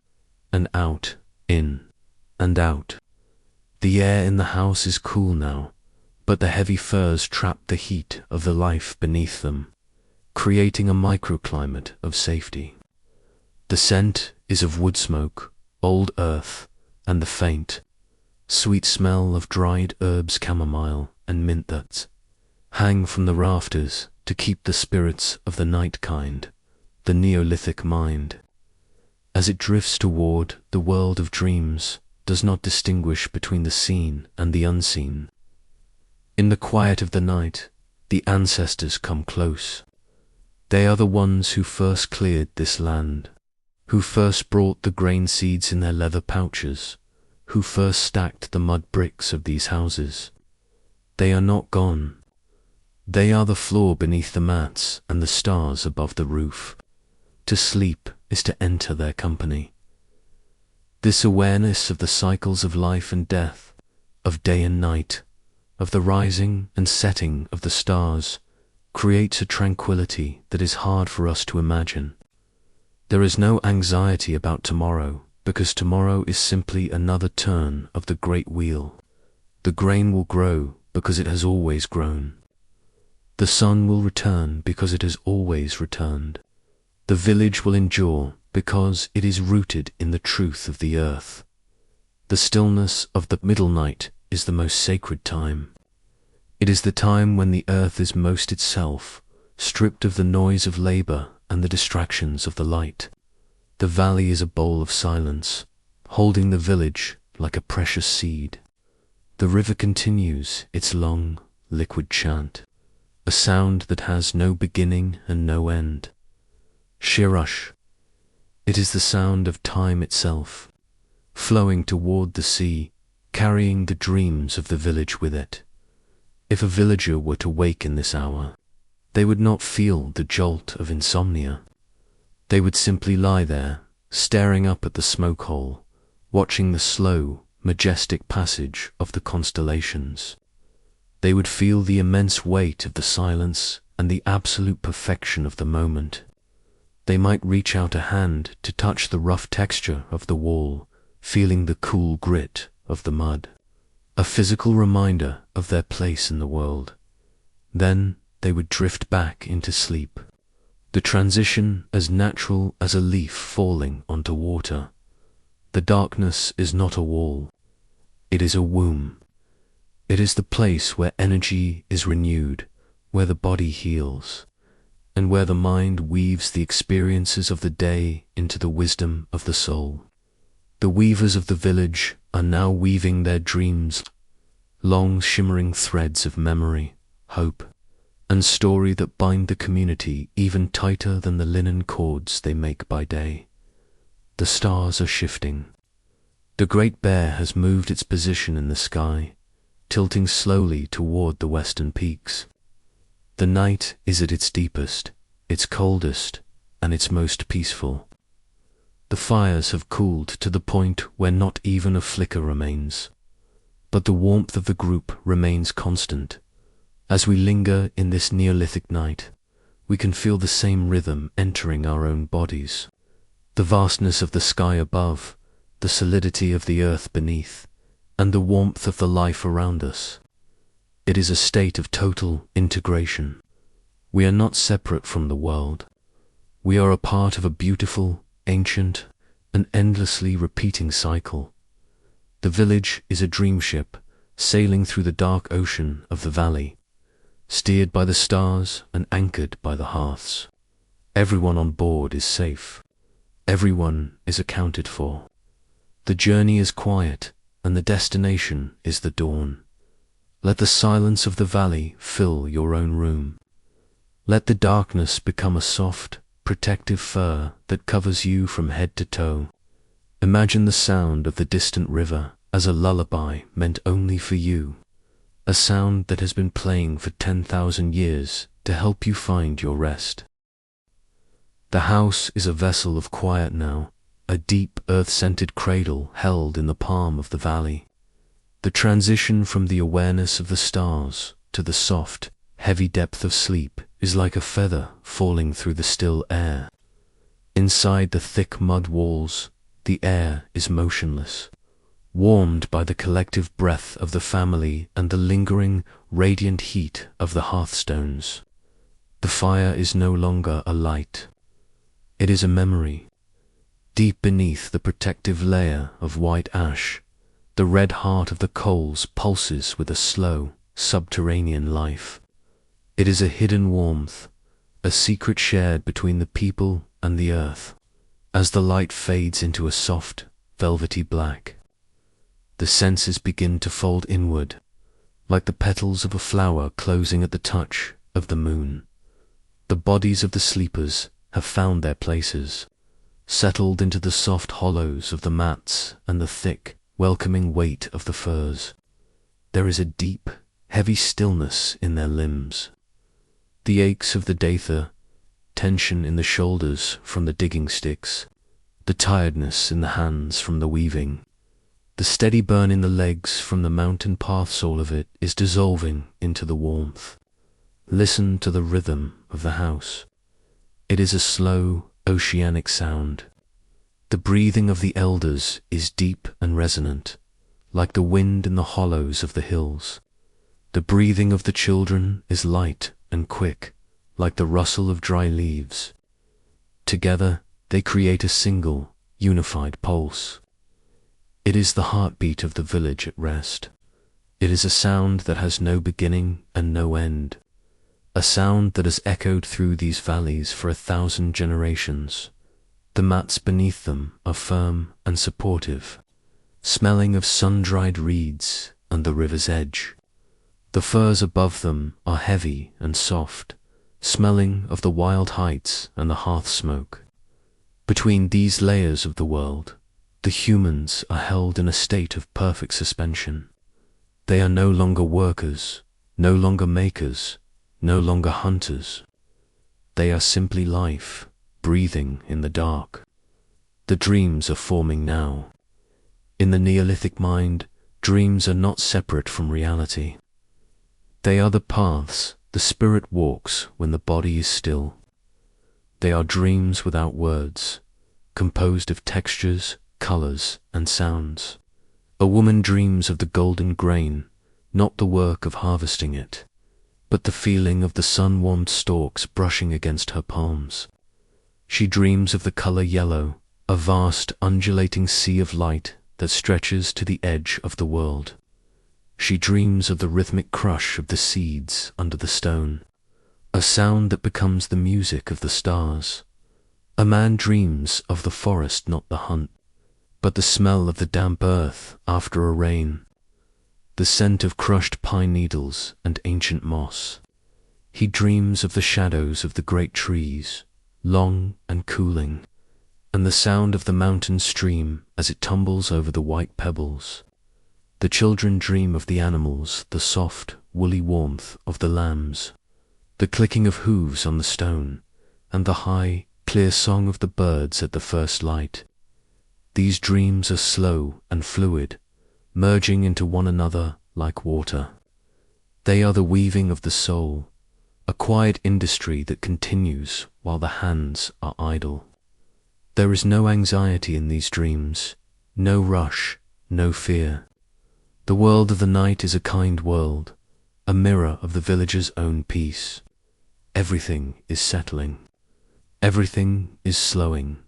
And out, in, and out. The air in the house is cool now, but the heavy furs trap the heat of the life beneath them, creating a microclimate of safety. The scent is of wood smoke, old earth, and the faint, sweet smell of dried herbs, chamomile and mint that hang from the rafters to keep the spirits of the night kind, the Neolithic mind. As it drifts toward the world of dreams, does not distinguish between the seen and the unseen. In the quiet of the night, the ancestors come close. They are the ones who first cleared this land, who first brought the grain seeds in their leather pouches, who first stacked the mud bricks of these houses. They are not gone. They are the floor beneath the mats and the stars above the roof. To sleep is to enter their company. This awareness of the cycles of life and death, of day and night, of the rising and setting of the stars, creates a tranquility that is hard for us to imagine. There is no anxiety about tomorrow, because tomorrow is simply another turn of the great wheel. The grain will grow because it has always grown. The sun will return because it has always returned. The village will endure because it is rooted in the truth of the earth. The stillness of the middle night is the most sacred time. It is the time when the earth is most itself, stripped of the noise of labor and the distractions of the light. The valley is a bowl of silence, holding the village like a precious seed. The river continues its long, liquid chant, a sound that has no beginning and no end. Shirush. It is the sound of time itself, flowing toward the sea, carrying the dreams of the village with it. If a villager were to wake in this hour, they would not feel the jolt of insomnia. They would simply lie there, staring up at the smoke hole, watching the slow, majestic passage of the constellations. They would feel the immense weight of the silence and the absolute perfection of the moment. They might reach out a hand to touch the rough texture of the wall, feeling the cool grit of the mud, a physical reminder of their place in the world. Then they would drift back into sleep, the transition as natural as a leaf falling onto water. The darkness is not a wall. It is a womb. It is the place where energy is renewed, where the body heals, and where the mind weaves the experiences of the day into the wisdom of the soul. The weavers of the village are now weaving their dreams, long shimmering threads of memory, hope, and story that bind the community even tighter than the linen cords they make by day. The stars are shifting. The Great Bear has moved its position in the sky, tilting slowly toward the western peaks. The night is at its deepest, its coldest, and its most peaceful. The fires have cooled to the point where not even a flicker remains, but the warmth of the group remains constant. As we linger in this Neolithic night, we can feel the same rhythm entering our own bodies. The vastness of the sky above, the solidity of the earth beneath, and the warmth of the life around us. It is a state of total integration. We are not separate from the world. We are a part of a beautiful, ancient, and endlessly repeating cycle. The village is a dream ship sailing through the dark ocean of the valley, steered by the stars and anchored by the hearths. Everyone on board is safe. Everyone is accounted for. The journey is quiet, and the destination is the dawn. Let the silence of the valley fill your own room. Let the darkness become a soft, protective fur that covers you from head to toe. Imagine the sound of the distant river as a lullaby meant only for you, a sound that has been playing for 10,000 years to help you find your rest. The house is a vessel of quiet now, a deep earth-scented cradle held in the palm of the valley. The transition from the awareness of the stars to the soft, heavy depth of sleep is like a feather falling through the still air. Inside the thick mud walls, the air is motionless, warmed by the collective breath of the family and the lingering, radiant heat of the hearthstones. The fire is no longer a light. It is a memory. Deep beneath the protective layer of white ash, the red heart of the coals pulses with a slow, subterranean life. It is a hidden warmth, a secret shared between the people and the earth. As the light fades into a soft, velvety black, the senses begin to fold inward, like the petals of a flower closing at the touch of the moon. The bodies of the sleepers have found their places, settled into the soft hollows of the mats and the thick, welcoming weight of the furs. There is a deep, heavy stillness in their limbs. The aches of the dather, tension in the shoulders from the digging sticks, the tiredness in the hands from the weaving, the steady burn in the legs from the mountain paths, all of it is dissolving into the warmth. Listen to the rhythm of the house. It is a slow, oceanic sound. The breathing of the elders is deep and resonant, like the wind in the hollows of the hills. The breathing of the children is light and quick, like the rustle of dry leaves. Together, they create a single, unified pulse. It is the heartbeat of the village at rest. It is a sound that has no beginning and no end. A sound that has echoed through these valleys for 1,000 generations. The mats beneath them are firm and supportive, smelling of sun-dried reeds and the river's edge. The firs above them are heavy and soft, smelling of the wild heights and the hearth smoke. Between these layers of the world, the humans are held in a state of perfect suspension. They are no longer workers, no longer makers, no longer hunters. They are simply life, breathing in the dark. The dreams are forming now. In the Neolithic mind, dreams are not separate from reality. They are the paths the spirit walks when the body is still. They are dreams without words, composed of textures, colors, and sounds. A woman dreams of the golden grain, not the work of harvesting it, but the feeling of the sun-warmed stalks brushing against her palms. She dreams of the color yellow, a vast undulating sea of light that stretches to the edge of the world. She dreams of the rhythmic crush of the seeds under the stone, a sound that becomes the music of the stars. A man dreams of the forest, not the hunt, but the smell of the damp earth after a rain, the scent of crushed pine needles and ancient moss. He dreams of the shadows of the great trees, long and cooling, and the sound of the mountain stream as it tumbles over the white pebbles. The children dream of the animals, the soft, woolly warmth of the lambs, the clicking of hooves on the stone, and the high, clear song of the birds at the first light. These dreams are slow and fluid, merging into one another like water. They are the weaving of the soul, a quiet industry that continues while the hands are idle. There is no anxiety in these dreams, no rush, no fear. The world of the night is a kind world, a mirror of the village's own peace. Everything is settling. Everything is slowing.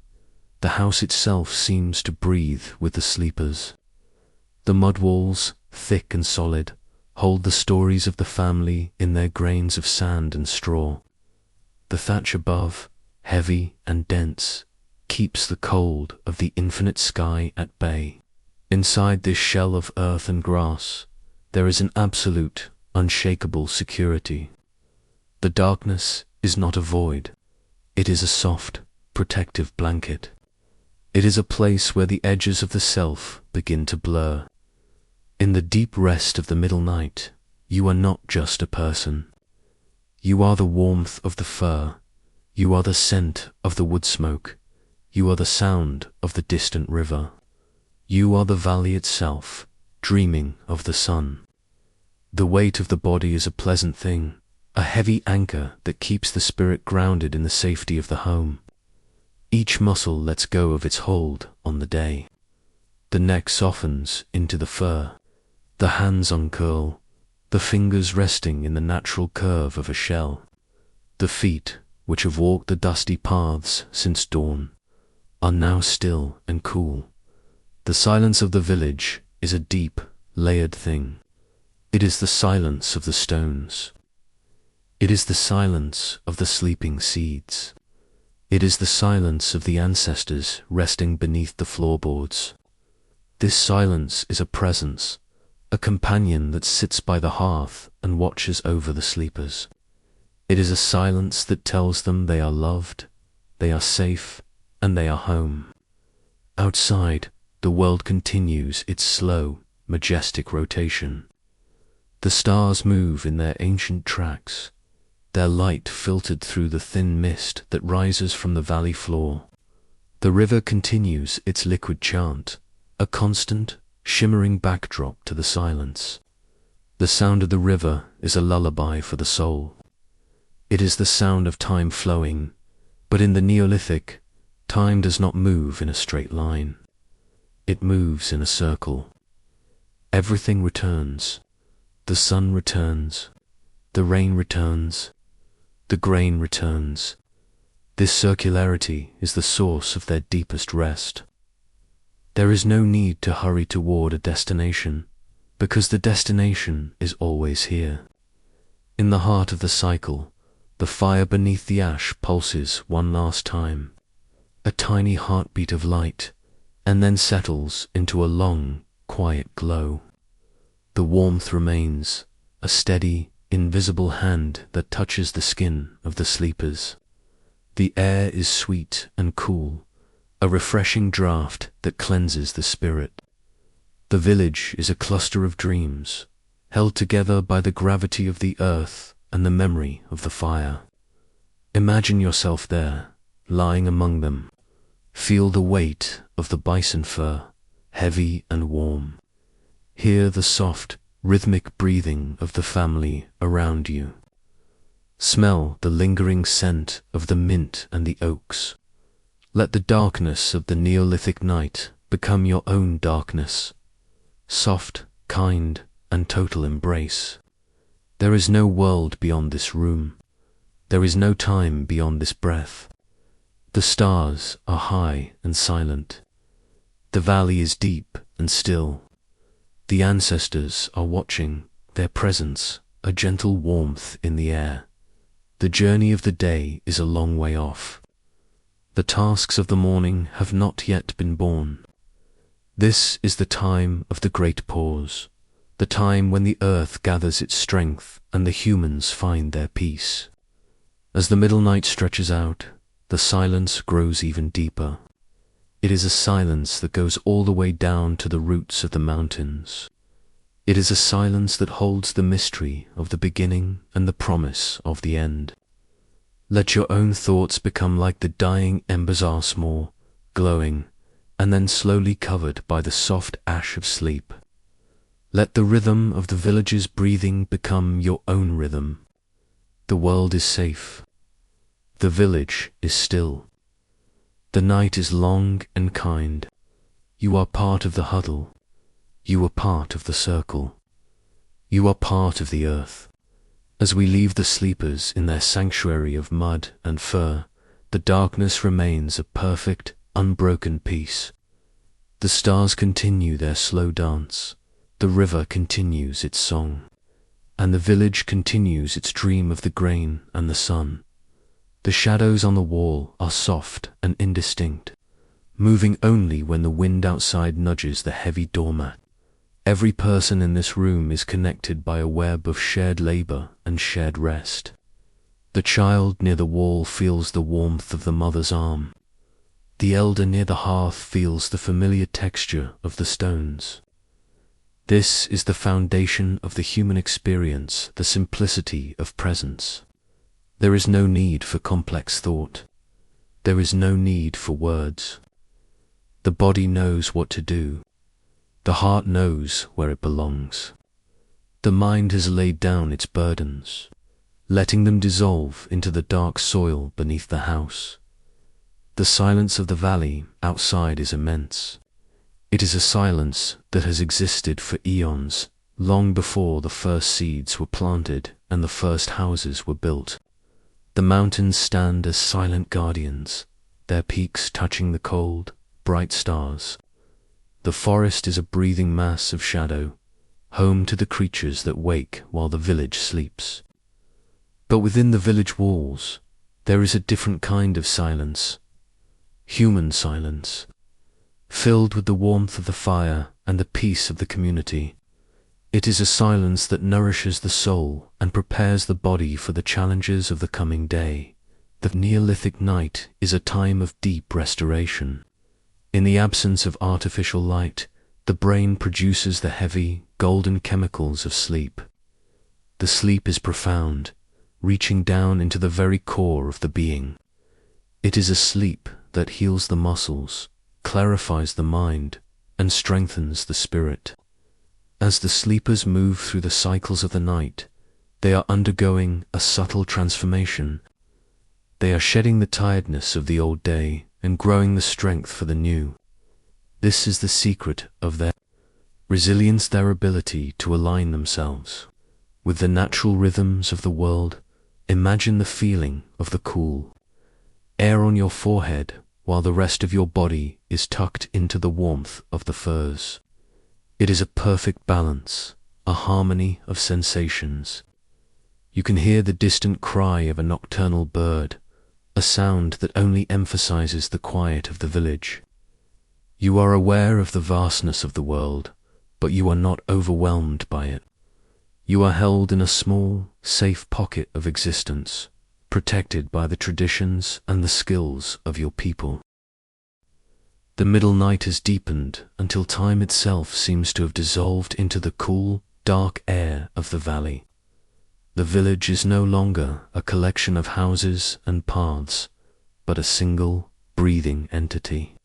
The house itself seems to breathe with the sleepers. The mud walls, thick and solid, hold the stories of the family in their grains of sand and straw. The thatch above, heavy and dense, keeps the cold of the infinite sky at bay. Inside this shell of earth and grass, there is an absolute, unshakable security. The darkness is not a void. It is a soft, protective blanket. It is a place where the edges of the self begin to blur. In the deep rest of the middle night, you are not just a person. You are the warmth of the fir. You are the scent of the wood smoke. You are the sound of the distant river. You are the valley itself, dreaming of the sun. The weight of the body is a pleasant thing, a heavy anchor that keeps the spirit grounded in the safety of the home. Each muscle lets go of its hold on the day. The neck softens into the fur. The hands uncurl, the fingers resting in the natural curve of a shell. The feet, which have walked the dusty paths since dawn, are now still and cool. The silence of the village is a deep, layered thing. It is the silence of the stones. It is the silence of the sleeping seeds. It is the silence of the ancestors resting beneath the floorboards. This silence is a presence, a companion that sits by the hearth and watches over the sleepers. It is a silence that tells them they are loved, they are safe, and they are home. Outside, the world continues its slow, majestic rotation. The stars move in their ancient tracks, their light filtered through the thin mist that rises from the valley floor. The river continues its liquid chant, a constant, shimmering backdrop to the silence. The sound of the river is a lullaby for the soul. It is the sound of time flowing, but in the Neolithic, time does not move in a straight line. It moves in a circle. Everything returns. The sun returns. The rain returns. The grain returns. This circularity is the source of their deepest rest. There is no need to hurry toward a destination, because the destination is always here. In the heart of the cycle, the fire beneath the ash pulses one last time, a tiny heartbeat of light, and then settles into a long, quiet glow. The warmth remains, a steady, invisible hand that touches the skin of the sleepers. The air is sweet and cool, a refreshing draught that cleanses the spirit. The village is a cluster of dreams, held together by the gravity of the earth and the memory of the fire. Imagine yourself there, lying among them. Feel the weight of the bison fur, heavy and warm. Hear the soft, rhythmic breathing of the family around you. Smell the lingering scent of the mint and the oaks. Let the darkness of the Neolithic night become your own darkness. Soft, kind, and total embrace. There is no world beyond this room. There is no time beyond this breath. The stars are high and silent. The valley is deep and still. The ancestors are watching, their presence, a gentle warmth in the air. The journey of the day is a long way off. The tasks of the morning have not yet been born. This is the time of the great pause, the time when the earth gathers its strength and the humans find their peace. As the middle night stretches out, the silence grows even deeper. It is a silence that goes all the way down to the roots of the mountains. It is a silence that holds the mystery of the beginning and the promise of the end. Let your own thoughts become like the dying embers, are small, glowing, and then slowly covered by the soft ash of sleep. Let the rhythm of the village's breathing become your own rhythm. The world is safe. The village is still. The night is long and kind. You are part of the huddle. You are part of the circle. You are part of the earth. As we leave the sleepers in their sanctuary of mud and fur, the darkness remains a perfect, unbroken peace. The stars continue their slow dance. The river continues its song. And the village continues its dream of the grain and the sun. The shadows on the wall are soft and indistinct, moving only when the wind outside nudges the heavy doormat. Every person in this room is connected by a web of shared labor and shared rest. The child near the wall feels the warmth of the mother's arm. The elder near the hearth feels the familiar texture of the stones. This is the foundation of the human experience, the simplicity of presence. There is no need for complex thought. There is no need for words. The body knows what to do. The heart knows where it belongs. The mind has laid down its burdens, letting them dissolve into the dark soil beneath the house. The silence of the valley outside is immense. It is a silence that has existed for eons, long before the first seeds were planted and the first houses were built. The mountains stand as silent guardians, their peaks touching the cold, bright stars. The forest is a breathing mass of shadow, home to the creatures that wake while the village sleeps. But within the village walls, there is a different kind of silence, human silence, filled with the warmth of the fire and the peace of the community. It is a silence that nourishes the soul and prepares the body for the challenges of the coming day. The Neolithic night is a time of deep restoration. In the absence of artificial light, the brain produces the heavy, golden chemicals of sleep. The sleep is profound, reaching down into the very core of the being. It is a sleep that heals the muscles, clarifies the mind, and strengthens the spirit. As the sleepers move through the cycles of the night, they are undergoing a subtle transformation. They are shedding the tiredness of the old day and growing the strength for the new. This is the secret of their resilience, their ability to align themselves with the natural rhythms of the world. Imagine the feeling of the cool air on your forehead while the rest of your body is tucked into the warmth of the firs. It is a perfect balance, a harmony of sensations. You can hear the distant cry of a nocturnal bird, a sound that only emphasizes the quiet of the village. You are aware of the vastness of the world, but you are not overwhelmed by it. You are held in a small, safe pocket of existence, protected by the traditions and the skills of your people. The middle night has deepened until time itself seems to have dissolved into the cool, dark air of the valley. The village is no longer a collection of houses and paths, but a single, breathing entity,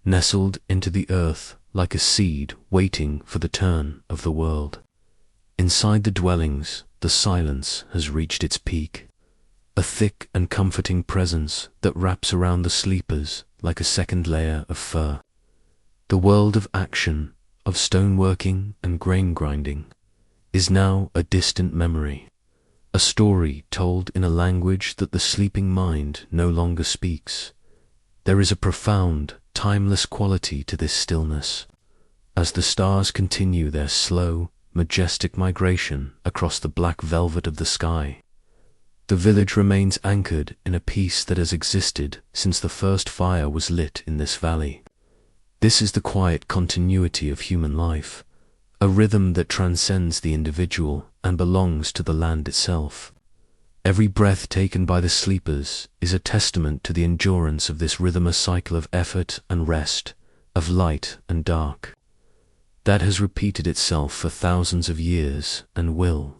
nestled into the earth like a seed waiting for the turn of the world. Inside the dwellings, the silence has reached its peak, a thick and comforting presence that wraps around the sleepers like a second layer of fur. The world of action, of stoneworking and grain grinding, is now a distant memory, a story told in a language that the sleeping mind no longer speaks. There is a profound, timeless quality to this stillness, as the stars continue their slow, majestic migration across the black velvet of the sky. The village remains anchored in a peace that has existed since the first fire was lit in this valley. This is the quiet continuity of human life, a rhythm that transcends the individual and belongs to the land itself. Every breath taken by the sleepers is a testament to the endurance of this rhythm, a cycle of effort and rest, of light and dark, that has repeated itself for thousands of years and will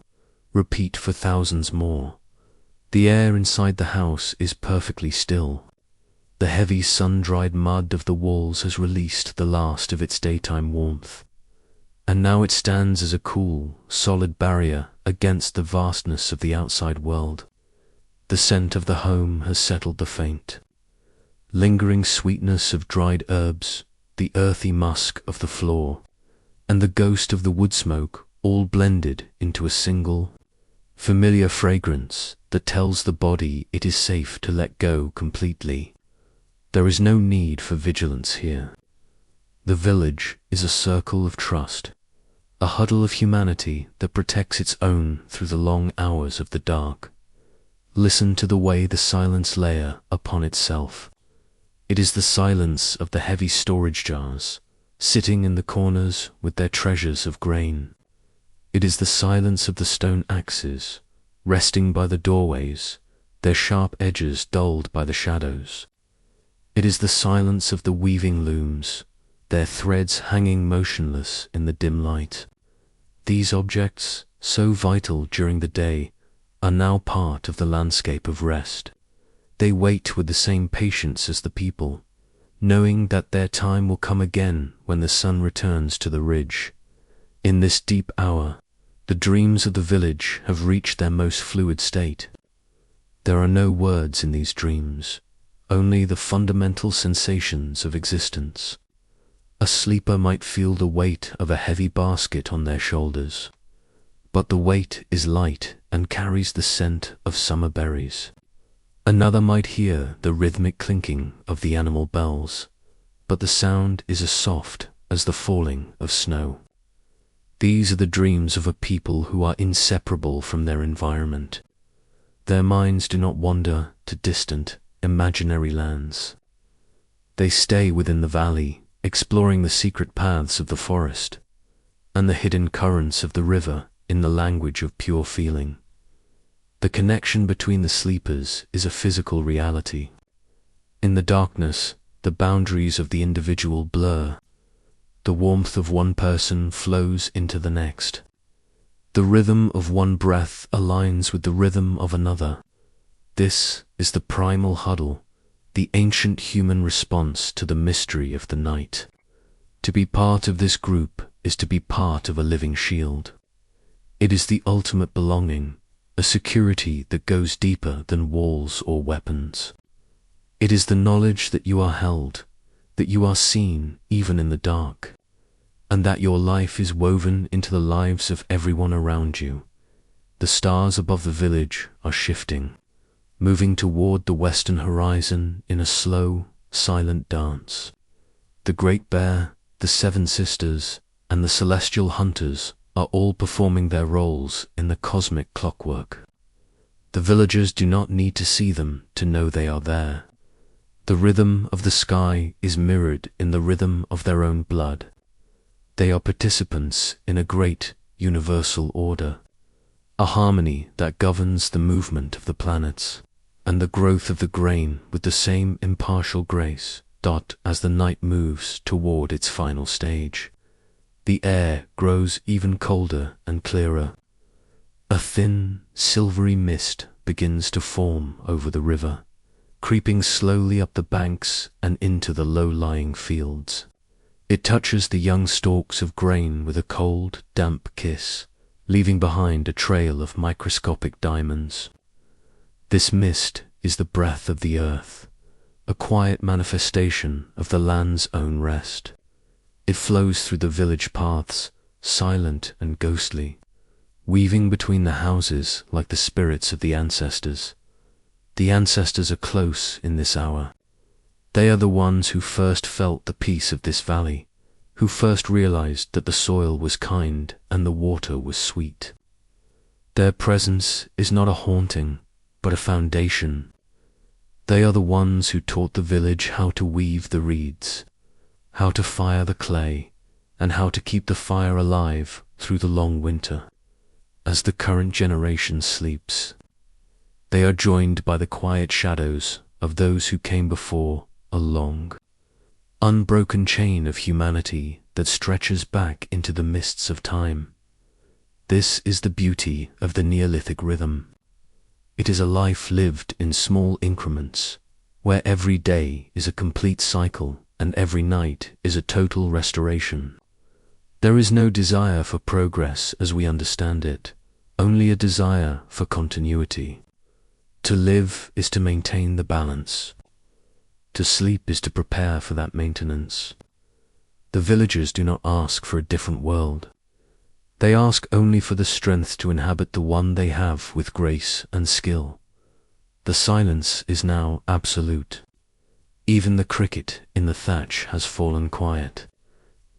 repeat for thousands more. The air inside the house is perfectly still. The heavy sun-dried mud of the walls has released the last of its daytime warmth, and now it stands as a cool, solid barrier against the vastness of the outside world. The scent of the home has settled the faint, lingering sweetness of dried herbs, the earthy musk of the floor, and the ghost of the wood smoke, all blended into a single, familiar fragrance that tells the body it is safe to let go completely. There is no need for vigilance here. The village is a circle of trust, a huddle of humanity that protects its own through the long hours of the dark. Listen to the way the silence layer upon itself. It is the silence of the heavy storage jars, sitting in the corners with their treasures of grain. It is the silence of the stone axes, resting by the doorways, their sharp edges dulled by the shadows. It is the silence of the weaving looms, their threads hanging motionless in the dim light. These objects, so vital during the day, are now part of the landscape of rest. They wait with the same patience as the people, knowing that their time will come again when the sun returns to the ridge. In this deep hour, the dreams of the village have reached their most fluid state. There are no words in these dreams, only the fundamental sensations of existence. A sleeper might feel the weight of a heavy basket on their shoulders, but the weight is light and carries the scent of summer berries. Another might hear the rhythmic clinking of the animal bells, but the sound is as soft as the falling of snow. These are the dreams of a people who are inseparable from their environment. Their minds do not wander to distant, imaginary lands. They stay within the valley, exploring the secret paths of the forest and the hidden currents of the river in the language of pure feeling. The connection between the sleepers is a physical reality. In the darkness, the boundaries of the individual blur. The warmth of one person flows into the next. The rhythm of one breath aligns with the rhythm of another. This is the primal huddle, the ancient human response to the mystery of the night. To be part of this group is to be part of a living shield. It is the ultimate belonging, a security that goes deeper than walls or weapons. It is the knowledge that you are held, that you are seen even in the dark, and that your life is woven into the lives of everyone around you. The stars above the village are shifting, moving toward the western horizon in a slow, silent dance. The Great Bear, the Seven Sisters, and the Celestial Hunters are all performing their roles in the cosmic clockwork. The villagers do not need to see them to know they are there. The rhythm of the sky is mirrored in the rhythm of their own blood. They are participants in a great universal order, a harmony that governs the movement of the planets and the growth of the grain with the same impartial grace. As the night moves toward its final stage, the air grows even colder and clearer. A thin, silvery mist begins to form over the river, creeping slowly up the banks and into the low-lying fields. It touches the young stalks of grain with a cold, damp kiss, leaving behind a trail of microscopic diamonds. This mist is the breath of the earth, a quiet manifestation of the land's own rest. It flows through the village paths, silent and ghostly, weaving between the houses like the spirits of the ancestors. The ancestors are close in this hour. They are the ones who first felt the peace of this valley, who first realized that the soil was kind and the water was sweet. Their presence is not a haunting, but a foundation. They are the ones who taught the village how to weave the reeds, how to fire the clay, and how to keep the fire alive through the long winter. As the current generation sleeps, they are joined by the quiet shadows of those who came before, a long, unbroken chain of humanity that stretches back into the mists of time. This is the beauty of the Neolithic rhythm. It is a life lived in small increments, where every day is a complete cycle and every night is a total restoration. There is no desire for progress as we understand it, only a desire for continuity. To live is to maintain the balance. To sleep is to prepare for that maintenance. The villagers do not ask for a different world. They ask only for the strength to inhabit the one they have with grace and skill. The silence is now absolute. Even the cricket in the thatch has fallen quiet.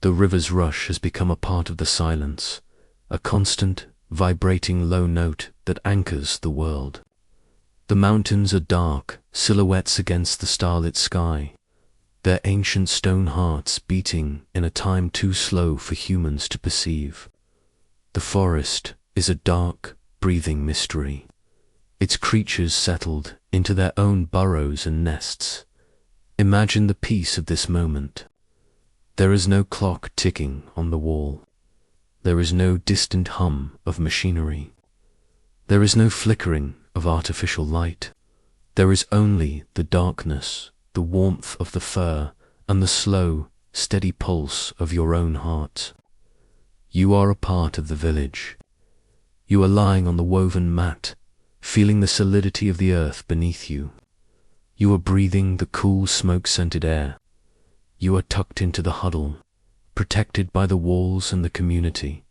The river's rush has become a part of the silence, a constant, vibrating low note that anchors the world. The mountains are dark, silhouettes against the starlit sky, their ancient stone hearts beating in a time too slow for humans to perceive. The forest is a dark, breathing mystery, its creatures settled into their own burrows and nests. Imagine the peace of this moment. There is no clock ticking on the wall. There is no distant hum of machinery. There is no flickering of artificial light. There is only the darkness, the warmth of the fur, and the slow, steady pulse of your own heart. You are a part of the village. You are lying on the woven mat, feeling the solidity of the earth beneath you. You are breathing the cool smoke-scented air. You are tucked into the huddle, protected by the walls and the community.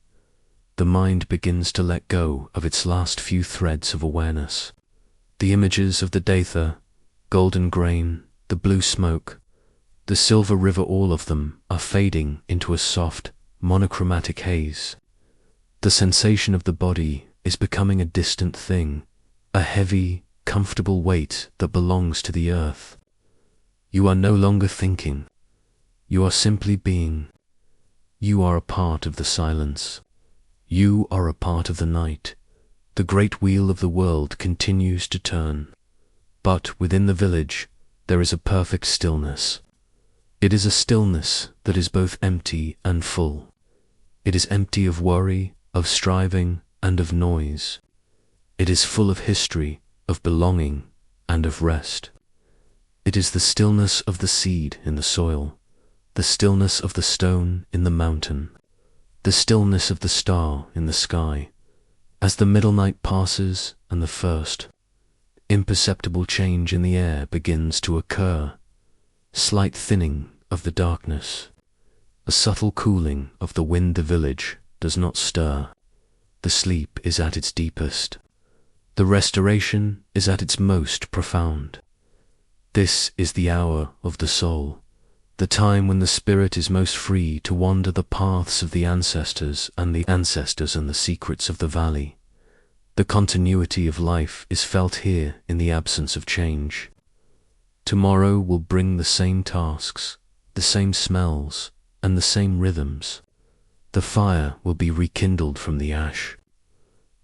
The mind begins to let go of its last few threads of awareness. The images of the Datha, golden grain, the blue smoke, the silver river, all of them are fading into a soft, monochromatic haze. The sensation of the body is becoming a distant thing, a heavy, comfortable weight that belongs to the earth. You are no longer thinking. You are simply being. You are a part of the silence. You are a part of the night. The great wheel of the world continues to turn. But within the village, there is a perfect stillness. It is a stillness that is both empty and full. It is empty of worry, of striving, and of noise. It is full of history, of belonging, and of rest. It is the stillness of the seed in the soil, the stillness of the stone in the mountain, the stillness of the star in the sky. As the middle night passes and the first, imperceptible change in the air begins to occur, slight thinning of the darkness, a subtle cooling of the wind, the village does not stir. The sleep is at its deepest. The restoration is at its most profound. This is the hour of the soul, the time when the spirit is most free to wander the paths of the ancestors and the secrets of the valley. The continuity of life is felt here in the absence of change. Tomorrow will bring the same tasks, the same smells, and the same rhythms. The fire will be rekindled from the ash.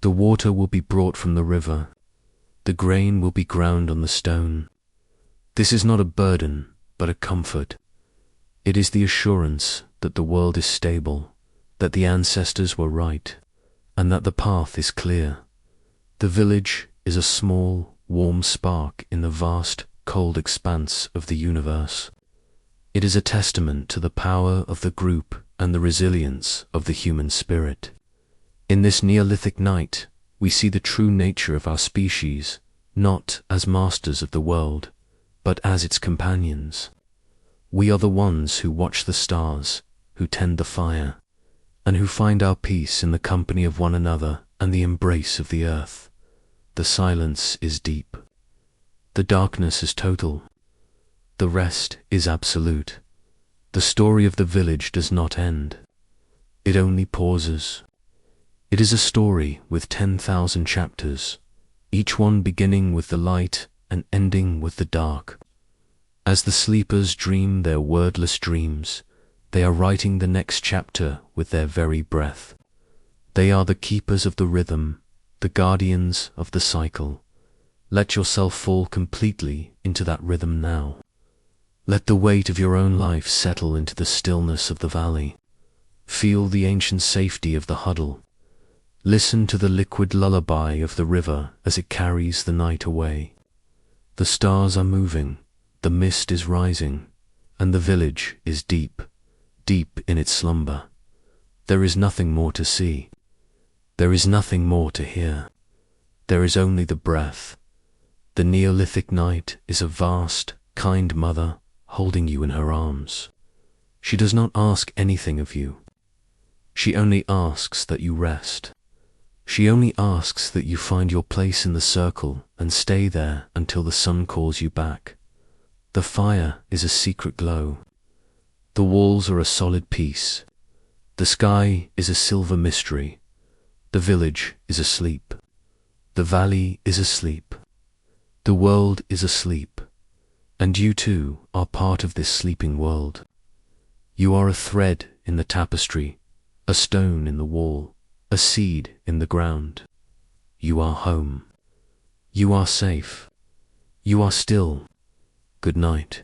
The water will be brought from the river. The grain will be ground on the stone. This is not a burden, but a comfort. It is the assurance that the world is stable, that the ancestors were right, and that the path is clear. The village is a small, warm spark in the vast, cold expanse of the universe. It is a testament to the power of the group and the resilience of the human spirit. In this Neolithic night, we see the true nature of our species, not as masters of the world, but as its companions. We are the ones who watch the stars, who tend the fire, and who find our peace in the company of one another and the embrace of the earth. The silence is deep. The darkness is total. The rest is absolute. The story of the village does not end. It only pauses. It is a story with 10,000 chapters, each one beginning with the light and ending with the dark. As the sleepers dream their wordless dreams, they are writing the next chapter with their very breath. They are the keepers of the rhythm, the guardians of the cycle. Let yourself fall completely into that rhythm now. Let the weight of your own life settle into the stillness of the valley. Feel the ancient safety of the huddle. Listen to the liquid lullaby of the river as it carries the night away. The stars are moving, the mist is rising, and the village is deep, deep in its slumber. There is nothing more to see. There is nothing more to hear. There is only the breath. The Neolithic night is a vast, kind mother holding you in her arms. She does not ask anything of you. She only asks that you rest. She only asks that you find your place in the circle and stay there until the sun calls you back. The fire is a secret glow. The walls are a solid peace. The sky is a silver mystery. The village is asleep. The valley is asleep. The world is asleep. And you too are part of this sleeping world. You are a thread in the tapestry, a stone in the wall, a seed in the ground. You are home. You are safe. You are still. Good night.